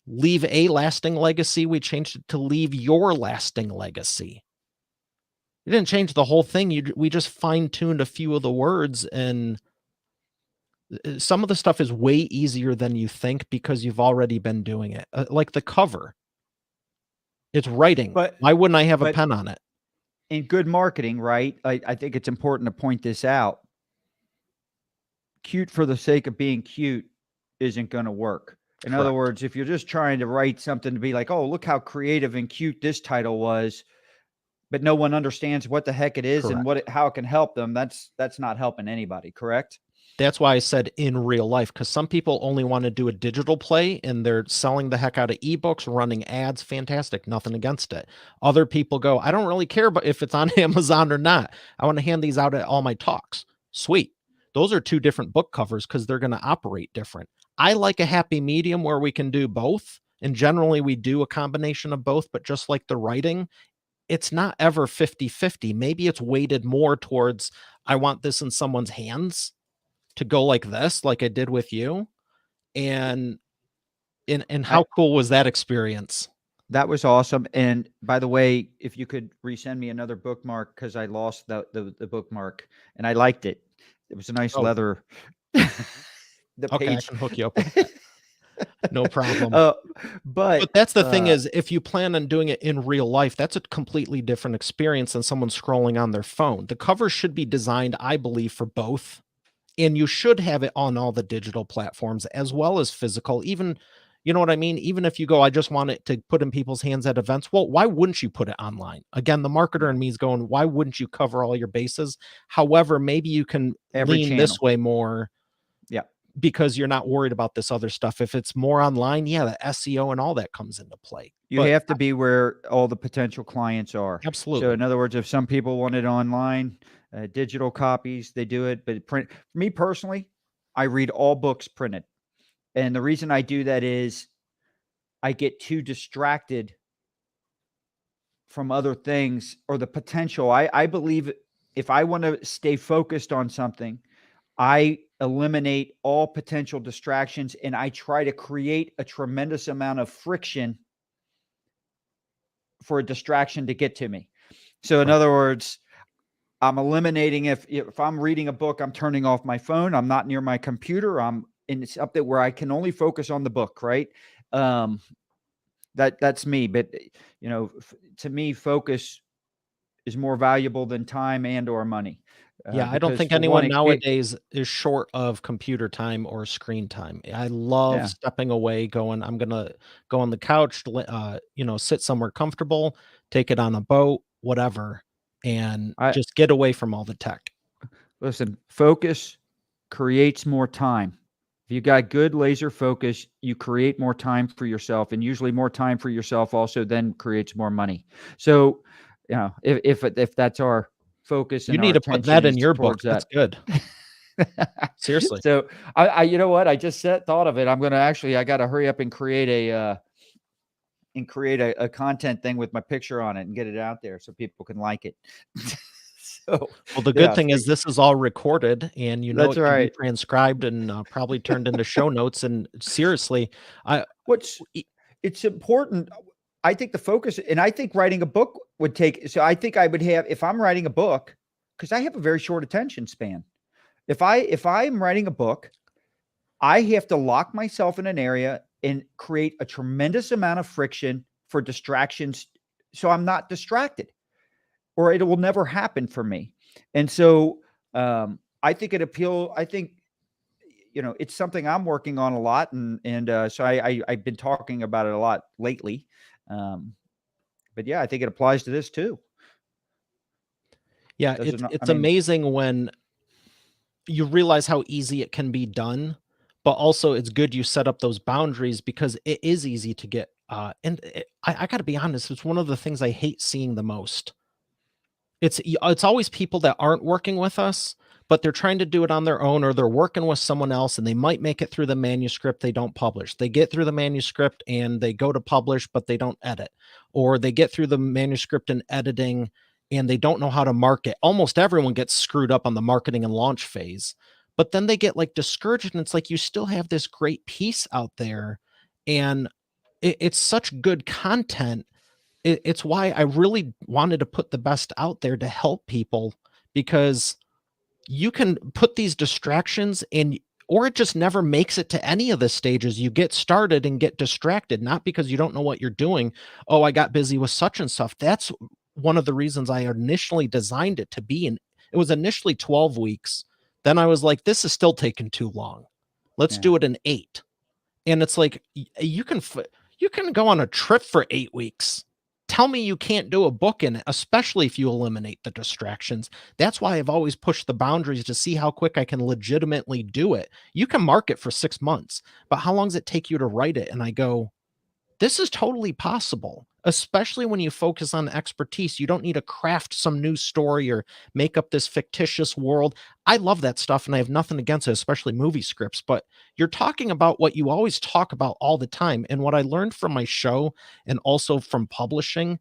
leave a lasting legacy. We changed it to leave your lasting legacy. You didn't change the whole thing. We just fine tuned a few of the words, and some of the stuff is way easier than you think because you've already been doing it. Like the cover, it's writing. But Why wouldn't I have a but pen on it? in good marketing, right? I think it's important to point this out. Cute for the sake of being cute isn't going to work. In other Correct. words, if you're just trying to write something to be like, oh, look how creative and cute this title was, but no one understands what the heck it is and Correct. how it can help them, that's not helping anybody, correct? That's why I said in real life, because some people only want to do a digital play and they're selling the heck out of ebooks, running ads. Fantastic. Nothing against it. Other people go, I don't really care but if it's on Amazon or not. I want to hand these out at all my talks. Sweet. Those are 2 different book covers because they're going to operate different. I like a happy medium where we can do both. And generally we do a combination of both, but just like the writing, it's not ever 50-50. Maybe it's weighted more towards, I want this in someone's hands to go like this, like I did with you. And I how cool was that experience? That was awesome. And by the way, if you could resend me another bookmark because I lost the bookmark and I liked it. It was a nice Oh, leather. The okay, I page. can hook you up with that. No problem. uh, But but that's the thing is, if you plan on doing it in real life, that's a completely different experience than someone scrolling on their phone. The cover should be designed, I believe, for both. And you should have it on all the digital platforms as well as physical. Even, you know what I mean? Even if you go, I just want it to put in people's hands at events. Well, why wouldn't you put it online? Again, the marketer yeah, in me is going, why wouldn't you cover all your bases? However, maybe you can every lean this channel. way more Yeah. because you're not worried about this other stuff. If it's more online, yeah, the SEO and all that comes into play. You But have to be where all the potential clients are. So, absolutely. in other words, if some people want it online, digital copies, they do it. But print, for me personally, I read all books printed. And the reason I do that is I get too distracted from other things or the potential. I believe if I want to stay focused on something, I eliminate all potential distractions and I try to create a tremendous amount of friction for a distraction to get to me. So, in Right. other words, I'm eliminating if I'm reading a book, I'm turning off my phone. I'm not near my computer. I'm and it's up there where I can only focus on the book. Right. Um, that's me. But to me, focus is more valuable than time and or money. Yeah, I don't Because think for one, anyone it nowadays is short of computer time or screen time. I love yeah. stepping away, going, I'm gonna go on the couch, sit somewhere comfortable, take it on a boat, whatever, and I just get away from all the tech. listen. Focus creates more time. If you got good laser focus, you create more time for yourself, and usually more time for yourself also then creates more money. So, if that's our focus You and need our to put attention that in is your book. towards That's that. good. Seriously. So you know what? I just thought of it. I'm gonna actually I got to hurry up and create a content thing with my picture on it and get it out there so people can like it. So Well, the good yeah, thing is this is all recorded and that's it can be right. transcribed and probably turned into show notes. And seriously, I What's e it's important. I think the focus, and I think writing a book would take. So I think I would have if I'm writing a book because I have a very short attention span. If I'm writing a book, I have to lock myself in an area and create a tremendous amount of friction for distractions, so I'm not distracted, or it will never happen for me. And so I think it appeal. I think it's something I'm working on a lot, and so I've been talking about it a lot lately. Um, but yeah, I think it applies to this too. yeah, Does it not? I it's mean, amazing when you realize how easy it can be done, but also it's good you set up those boundaries because it is easy to get, I gotta be honest, it's one of the things I hate seeing the most. It's always people that aren't working with us, but they're trying to do it on their own or they're working with someone else and they might make it through the manuscript, they don't publish. They get through the manuscript and they go to publish, but they don't edit. Or they get through the manuscript and editing and they don't know how to market. Almost everyone gets screwed up on the marketing and launch phase. But then they get like discouraged and it's like you still have this great piece out there and it's such good content. It's why I really wanted to put the best out there to help people because you can put these distractions in or it just never makes it to any of the stages. You get started and get distracted, not because you don't know what you're doing. Oh, I got busy with such and stuff. That's one of the reasons I initially designed it to be. And it was initially 12 weeks. Then I was like, this is still taking too long. Let's yeah, do it in 8. And it's like you can go on a trip for 8 weeks. Tell me you can't do a book in it, especially if you eliminate the distractions. That's why I've always pushed the boundaries to see how quick I can legitimately do it. You can market for 6 months, but how long does it take you to write it? And I go, this is totally possible, especially when you focus on expertise. You don't need to craft some new story or make up this fictitious world. I love that stuff and I have nothing against it, especially movie scripts, but you're talking about what you always talk about all the time. And what I learned from my show and also from publishing,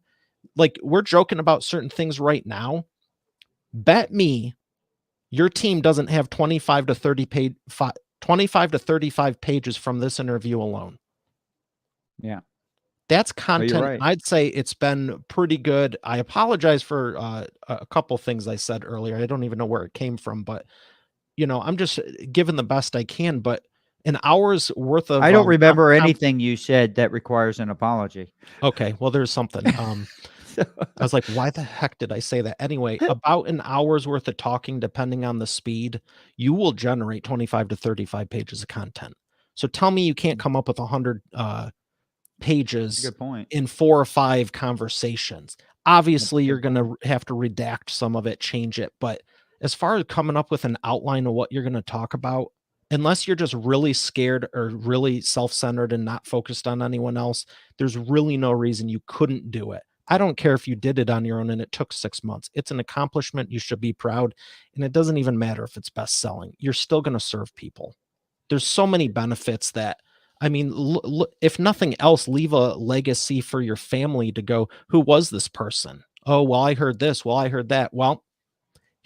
like we're joking about certain things right now. Bet me your team doesn't have 25 to 35 pages from this interview alone. yeah. That's No, you're content, right. I'd say it's been pretty good. I apologize for, a couple things I said earlier. I don't even know where it came from, but, I'm just giving the best I can, but an hour's worth of, I don't com remember com anything you said that requires an apology. okay, well, there's something, So, I was like, "Why the heck did I say that?" Anyway, about an hour's worth of talking, depending on the speed, you will generate 25 to 35 pages of content. So tell me you can't come up with 100, that's a pages good point. in 4 or 5 conversations. That's a Obviously, you're good point. gonna have to redact some of it, change it, but as far as coming up with an outline of what you're gonna talk about, unless you're just really scared or really self-centered and not focused on anyone else, there's really no reason you couldn't do it. I don't care if you did it on your own and it took 6 months. It's an accomplishment, you should be proud, and it doesn't even matter if it's best selling. You're still gonna serve people. There's so many benefits that I mean, if nothing else, leave a legacy for your family to go, "Who was this person? Oh, well, I heard this. Well, I heard that." Well,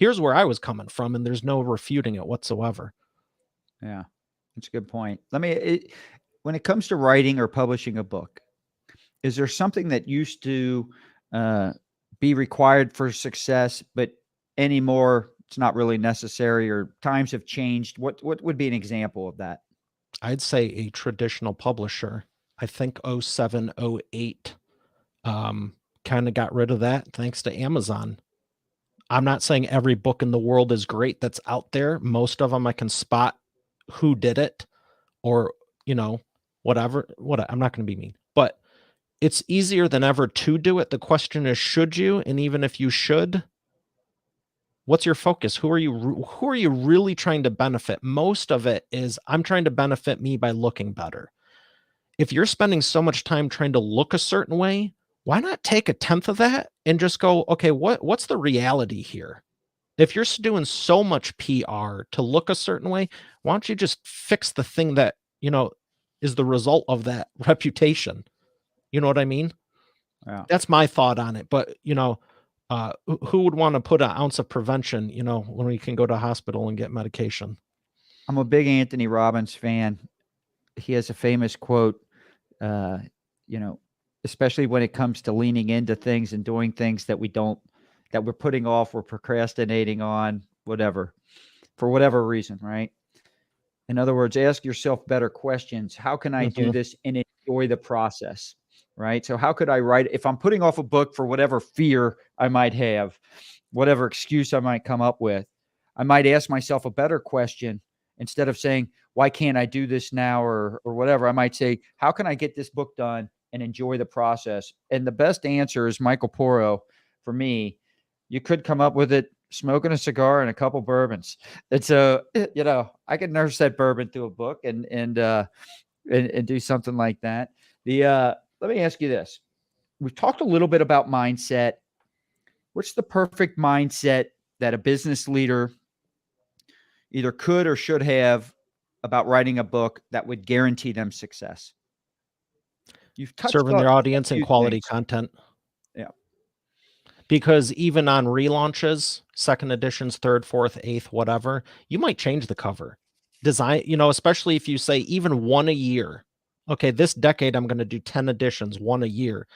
here's where I was coming from, and there's no refuting it whatsoever. Yeah, that's a good point. When it comes to writing or publishing a book, is there something that used to uh, be required for success, but anymore it's not really necessary, or times have changed? What would be an example of that? I'd say a traditional publisher. I think '07, '08 kind of got rid of that thanks to Amazon. I'm not saying every book in the world is great that's out there. Most of them I can spot who did it, or, you know, whatever. I'm not going to be mean, but it's easier than ever to do it. The question is, should you? And even if you should, what's your focus? Who are you really trying to benefit? Most of it is, I'm trying to benefit me by looking better. If you're spending so much time trying to look a certain way, why not take a tenth of that and just go, okay, what's the reality here? If you're doing so much PR to look a certain way, why don't you just fix the thing that, is the result of that reputation? You know what I mean? Yeah. That's my thought on it. But, who would want to put an ounce of prevention, when we can go to a hospital and get medication? I'm a big Anthony Robbins fan. He has a famous quote, uh, you know, especially when it comes to leaning into things and doing things that we're putting off, we're procrastinating on, whatever, for whatever reason, right? In other words, ask yourself better questions. How can I do Mhm. this and enjoy the process? Right. So, how could I write if I'm putting off a book for whatever fear I might have, whatever excuse I might come up with? I might ask myself a better question instead of saying, why can't I do this now, or whatever? I might say, how can I get this book done and enjoy the process? And the best answer is Michael Poro for me. You could come up with it smoking a cigar and a couple bourbons. And so, I could nurse that bourbon through a book and do something like that. Let me ask you this. We've talked a little bit about mindset. What's the perfect mindset that a business leader either could or should have about writing a book that would guarantee them success? You've touched Serving on their a audience and few quality things. content. Yeah. Because even on relaunches, second editions, third, fourth, eighth, whatever, you might change the cover design, especially if you say even one a year. Okay, this decade, I'm going to do 10 editions, one a year.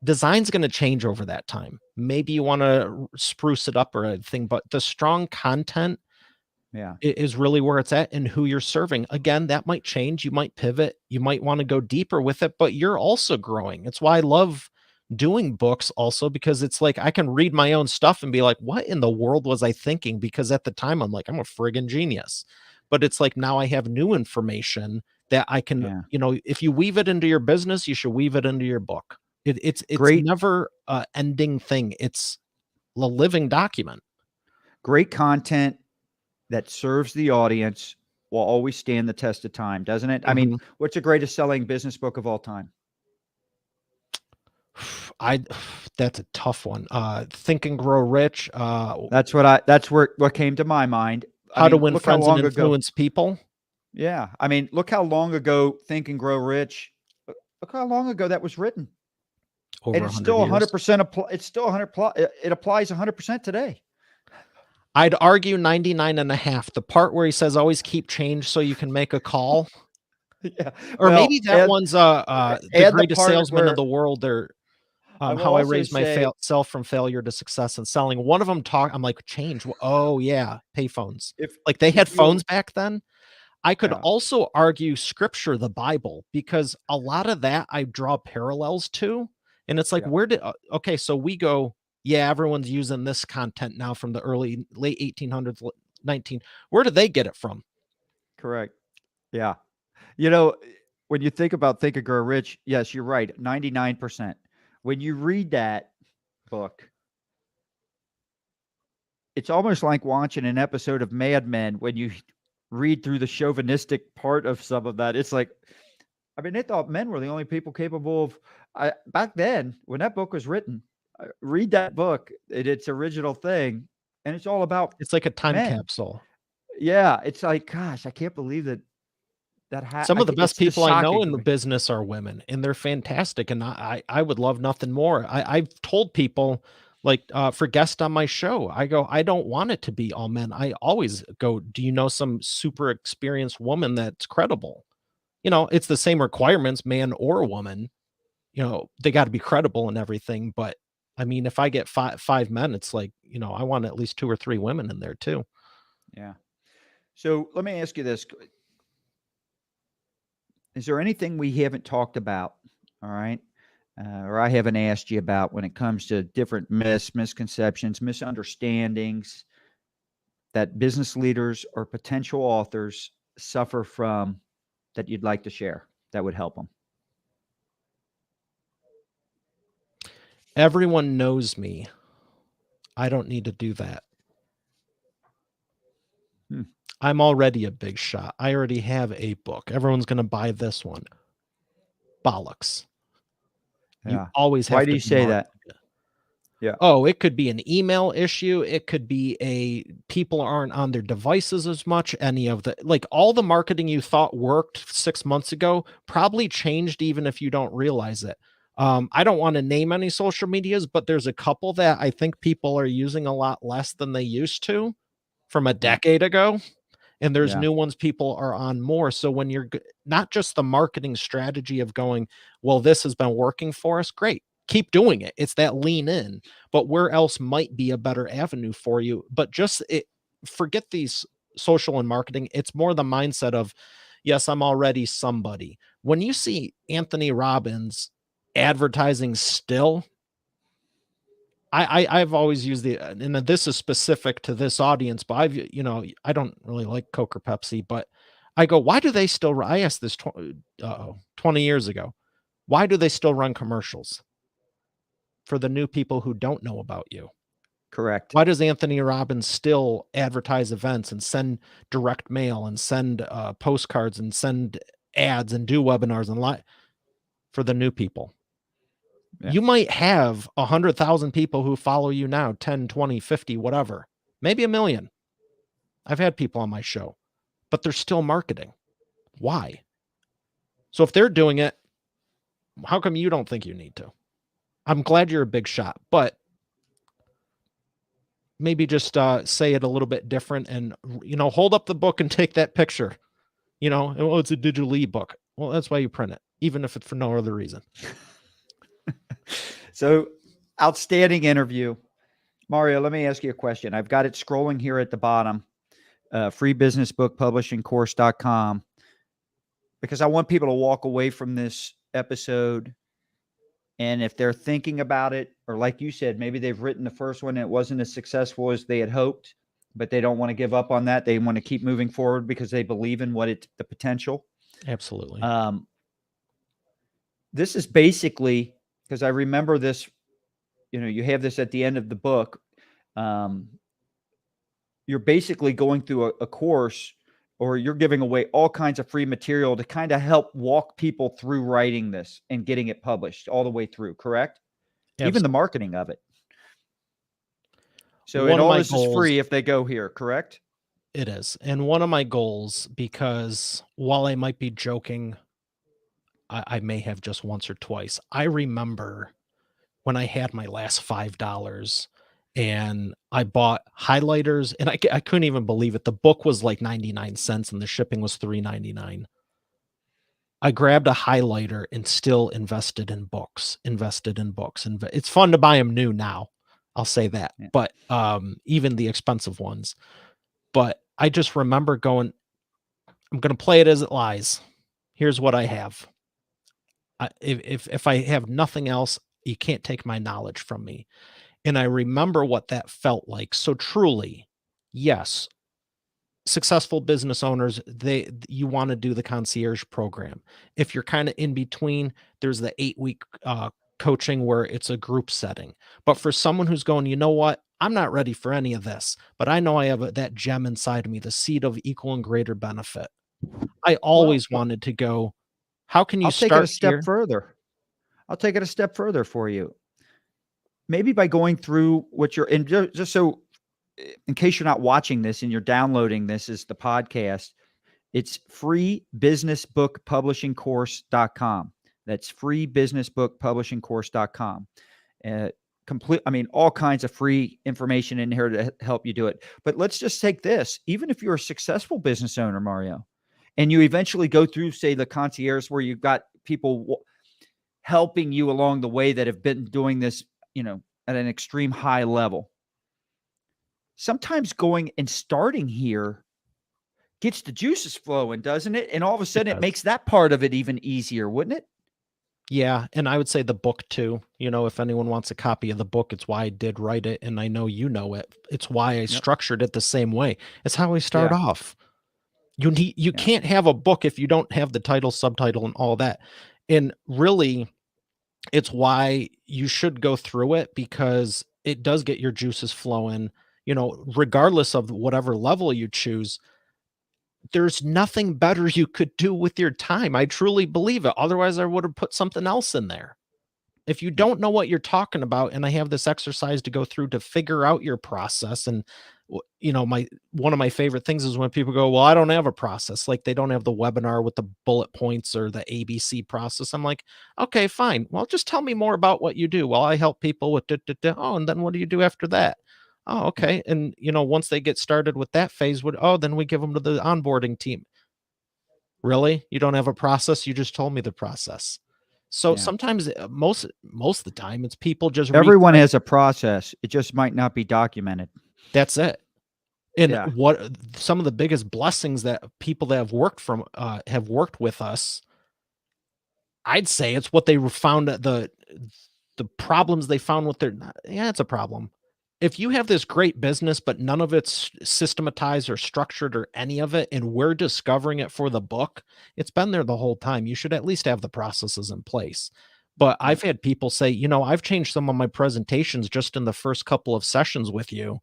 Design's going to change over that time. Maybe you want to spruce it up or anything, but the strong content Yeah. is really where it's at, and who you're serving. Again, that might change. You might pivot. You might want to go deeper with it, but you're also growing. It's why I love doing books also, because it's like I can read my own stuff and be like, what in the world was I thinking? Because at the time I'm like, I'm a friggin' genius. But it's like now I have new information that I can, Yeah. if you weave it into your business, you should weave it into your book. It's Great, never a ending thing. It's a living document. great content that serves the audience will always stand the test of time, doesn't it? I mean, Mhm. what's the greatest selling business book of all time? I That's a tough one. Think and Grow Rich, That's what came to my mind. I How to mean, Win look how Friends and long ago. Influence People. Yeah. I mean, look how long ago Think and Grow Rich. Look how long ago that was written. And Over it's 100 still years. 100% it's still 100 it applies 100% today. I'd argue 99 and a half. The part where he says always keep change so you can make a call. Yeah. Or Well, maybe that one's The add the Greatest part Salesman in where the World, or I will How I also Raised My say Self from Failure to Success and Selling. One of them I'm like, change. Oh yeah, payphones. if Like they had if you phones back then. I could yeah, also argue scripture, the Bible, because a lot of that I draw parallels to. And it's like, yeah, okay, so we go, yeah, everyone's using this content now from the late 1800s, 19. Where did they get it from? correct. Yeah. You know, when you think about Think and Grow Rich, yes, you're right. 99%. When you read that book, it's almost like watching an episode of Mad Men when you read through the chauvinistic part of some of that. It's like, I mean, they thought men were the only people capable of. Back then, when that book was written, read that book in its original thing, and it's all about It's like a time men. capsule. Yeah, it's like, gosh, I can't believe that. Some of the best It's just people I know shocking in to the me. business are women, and they're fantastic. And I would love nothing more. I've told people, Like for guests on my show, I go, I don't want it to be all men. I always go, do you know some super experienced woman that's credible? It's the same requirements, man or woman. They got to be credible and everything. But I mean, if I get five men, it's like, I want at least 2 or 3 women in there too. Yeah. So let me ask you this. Is there anything we haven't talked about? All right. Or I haven't asked you about when it comes to different misconceptions, misunderstandings that business leaders or potential authors suffer from that you'd like to share that would help them? Everyone knows me. I don't need to do that. I'm already a big shot. I already have a book. Everyone's going to buy this one. Bollocks. You Yeah. always have Why to do you be say that? marketed. Yeah. Oh, it could be an email issue. It could be people aren't on their devices as much. Any of all the marketing you thought worked 6 months ago probably changed even if you don't realize it. I don't want to name any social medias, but there's a couple that I think people are using a lot less than they used to from a decade ago. And there's Yeah. new ones people are on more. So when you're not just the marketing strategy of going, well, this has been working for us, great, keep doing it. It's that lean in, but where else might be a better avenue for you? But forget these social and marketing. It's more the mindset of, yes, I'm already somebody. When you see Anthony Robbins advertising still, I've always used and this is specific to this audience, but I don't really like Coke or Pepsi, but I go, why do they still, I asked this 20 years ago, why do they still run commercials for the new people who don't know about you? Correct. Why does Anthony Robbins still advertise events and send direct mail and send postcards and send ads and do webinars and for the new people? Yeah. You might have 100,000 people who follow you now, 10, 20, 50, whatever, maybe 1,000,000. I've had people on my show, but they're still marketing. Why? So if they're doing it, how come you don't think you need to? I'm glad you're a big shot, but maybe just say it a little bit different and, hold up the book and take that picture. Oh, it's a digital ebook. Well, that's why you print it, even if it's for no other reason. So, outstanding interview. Mario, let me ask you a question. I've got it scrolling here at the bottom, freebusinessbookpublishingcourse.com, because I want people to walk away from this episode. And if they're thinking about it, or like you said, maybe they've written the first one and it wasn't as successful as they had hoped, but they don't want to give up on that. They want to keep moving forward because they believe in the potential. Absolutely. This is basically, because I remember this, you have this at the end of the book. You're basically going through a course, or you're giving away all kinds of free material to kind of help walk people through writing this and getting it published all the way through, correct? Absolutely. Even the marketing of it. So One of all my this is goals, free if they go here, correct? it is. And one of my goals, because while I might be joking, I may have just once or twice. I remember when I had my last $5 and I bought highlighters, and I couldn't even believe it. The book was like 99 cents and the shipping was $3.99. I grabbed a highlighter and still invested in books. It's fun to buy them new now. I'll say that. Yeah. But even the expensive ones. But I just remember going, I'm going to play it as it lies. Here's what I have. If I have nothing else, you can't take my knowledge from me. And I remember what that felt like. So truly, yes, successful business owners, you want to do the concierge program. If you're kind of in between, there's the 8-week coaching where it's a group setting. But for someone who's going, you know what? I'm not ready for any of this, but I know I have that gem inside of me, the seed of equal and greater benefit. I always wanted to go, how can you I'll take it a start step here? further. I'll take it a step further for you. Maybe by going through what you're, and just so in case you're not watching this and you're downloading this as the podcast, it's freebusinessbookpublishingcourse.com. That's freebusinessbookpublishingcourse.com. all kinds of free information in here to help you do it. But let's just take this. Even if you're a successful business owner, Mario, and you eventually go through, say, the concierge where you've got people helping you along the way that have been doing this, at an extreme high level. Sometimes going and starting here gets the juices flowing, doesn't it? And all of a sudden it makes that part of it even easier, wouldn't it? Yeah, and I would say the book too. If anyone wants a copy of the book, it's why I did write it, and I know you know it. It's why I structured it the same way. It's how we start off. You can't have a book if you don't have the title, subtitle, and all that. And really, it's why you should go through it, because it does get your juices flowing, regardless of whatever level you choose. There's nothing better you could do with your time. I truly believe it. Otherwise, I would have put something else in there. If you don't know what you're talking about, and I have this exercise to go through to figure out your process, and one of my favorite things is when people go, well, I don't have a process. Like, they don't have the webinar with the bullet points or the ABC process. I'm like, okay, fine. Well, just tell me more about what you do. Well, I help people with oh, and then what do you do after that? Oh, okay. And once they get started with that phase, then we give them to the onboarding team. Really? You don't have a process? You just told me the process. So sometimes, most of the time, it's people just everyone has a process. It just might not be documented. That's it. And what some of the biggest blessings that people that have worked with us, I'd say it's what they found, the problems they found with it's a problem. If you have this great business, but none of it's systematized or structured or any of it, and we're discovering it for the book, it's been there the whole time. You should at least have the processes in place. But I've had people say, I've changed some of my presentations just in the first couple of sessions with you,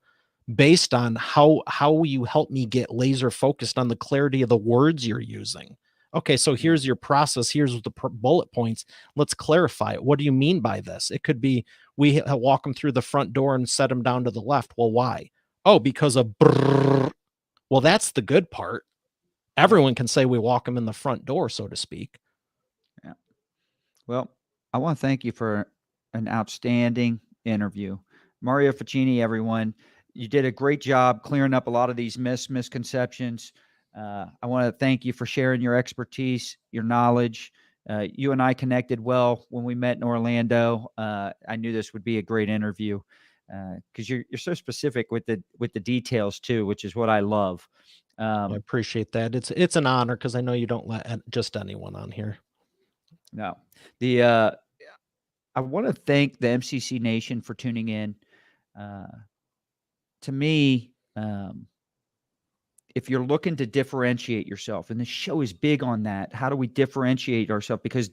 based on how you help me get laser focused on the clarity of the words you're using. Okay, so here's your process. Here's the bullet points. Let's clarify it. What do you mean by this? It could be, we walk them through the front door and set them down to the left. Well, why? Oh, because of brrr. Well, that's the good part. Everyone can say we walk them in the front door, so to speak. Yeah. Well, I want to thank you for an outstanding interview. Mario Fachini, everyone. You did a great job clearing up a lot of these misconceptions. I want to thank you for sharing your expertise, your knowledge. You and I connected well when we met in Orlando. I knew this would be a great interview because you're so specific with the details too, which is what I love. I appreciate that. It's an honor, because I know you don't let just anyone on here. No, I want to thank the MCC Nation for tuning in. To me, if you're looking to differentiate yourself, and the show is big on that, how do we differentiate ourselves? Because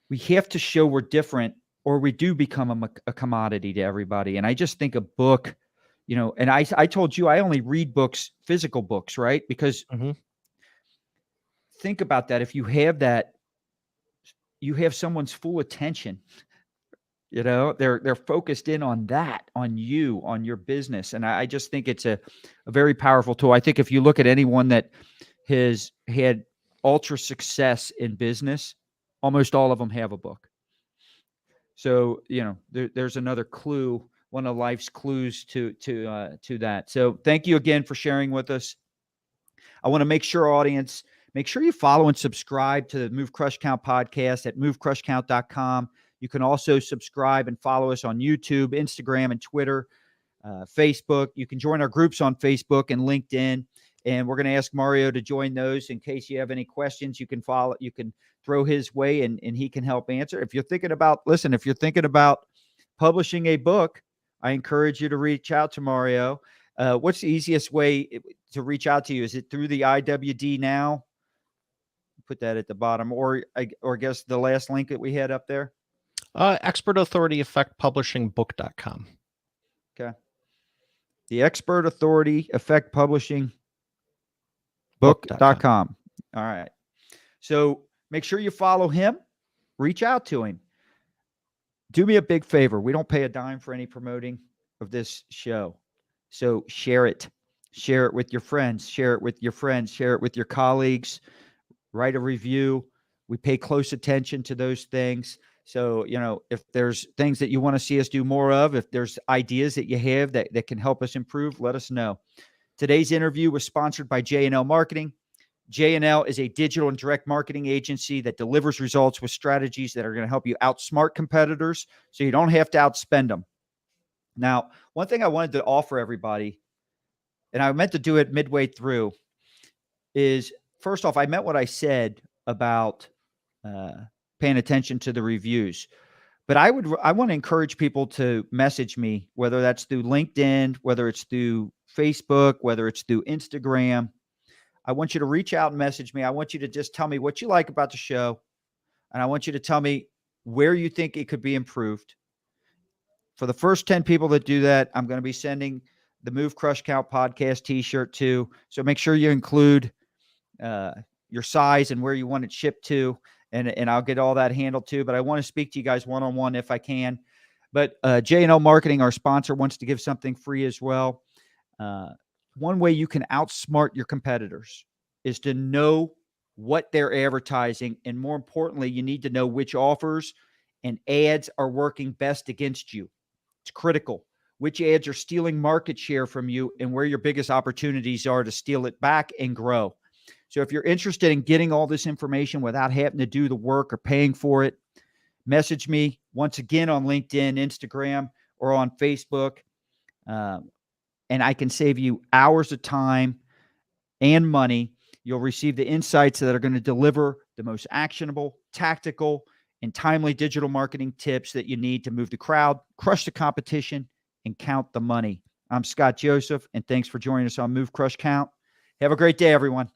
we have to show we're different, or we do become a commodity to everybody. And I just think a book, and I told you I only read books, physical books, right? Because think about that. If you have that, you have someone's full attention. They're focused in on that, on you, on your business. And I just think it's a very powerful tool. I think if you look at anyone that has had ultra success in business, almost all of them have a book. So, there's another clue, one of life's clues to that. So thank you again for sharing with us. I want to make sure, audience, make sure you follow and subscribe to the Move Crush Count podcast at movecrushcount.com. You can also subscribe and follow us on YouTube, Instagram, and Twitter, Facebook. You can join our groups on Facebook and LinkedIn. And we're going to ask Mario to join those in case you have any questions. You can throw his way and he can help answer. If you're thinking about publishing a book, I encourage you to reach out to Mario. What's the easiest way to reach out to you? Is it through the IWD now? Put that at the bottom, or I guess the last link that we had up there. Expert Authority Effect Publishing Book.com. Okay. The Expert Authority Effect Publishing Book.com. All right. So make sure you follow him. Reach out to him. Do me a big favor. We don't pay a dime for any promoting of this show. So share it. Share it with your friends. Share it with your friends. Share it with your colleagues. Write a review. We pay close attention to those things. So, if there's things that you want to see us do more of, if there's ideas that you have that can help us improve, let us know. Today's interview was sponsored by J&L Marketing. J&L is a digital and direct marketing agency that delivers results with strategies that are going to help you outsmart competitors so you don't have to outspend them. Now, one thing I wanted to offer everybody, and I meant to do it midway through, is first off, I meant what I said about paying attention to the reviews. But I want to encourage people to message me, whether that's through LinkedIn, whether it's through Facebook, whether it's through Instagram. I want you to reach out and message me. I want you to just tell me what you like about the show. And I want you to tell me where you think it could be improved. For the first 10 people that do that, I'm going to be sending the Move Crush Count podcast t-shirt too. So make sure you include your size and where you want it shipped to. And I'll get all that handled too. But I want to speak to you guys one-on-one if I can. But J&L Marketing, our sponsor, wants to give something free as well. One way you can outsmart your competitors is to know what they're advertising. And more importantly, you need to know which offers and ads are working best against you. It's critical. Which ads are stealing market share from you and where your biggest opportunities are to steal it back and grow. So if you're interested in getting all this information without having to do the work or paying for it, message me once again on LinkedIn, Instagram, or on Facebook. And I can save you hours of time and money. You'll receive the insights that are going to deliver the most actionable, tactical, and timely digital marketing tips that you need to move the crowd, crush the competition, and count the money. I'm Scott Joseph, and thanks for joining us on Move, Crush, Count. Have a great day, everyone.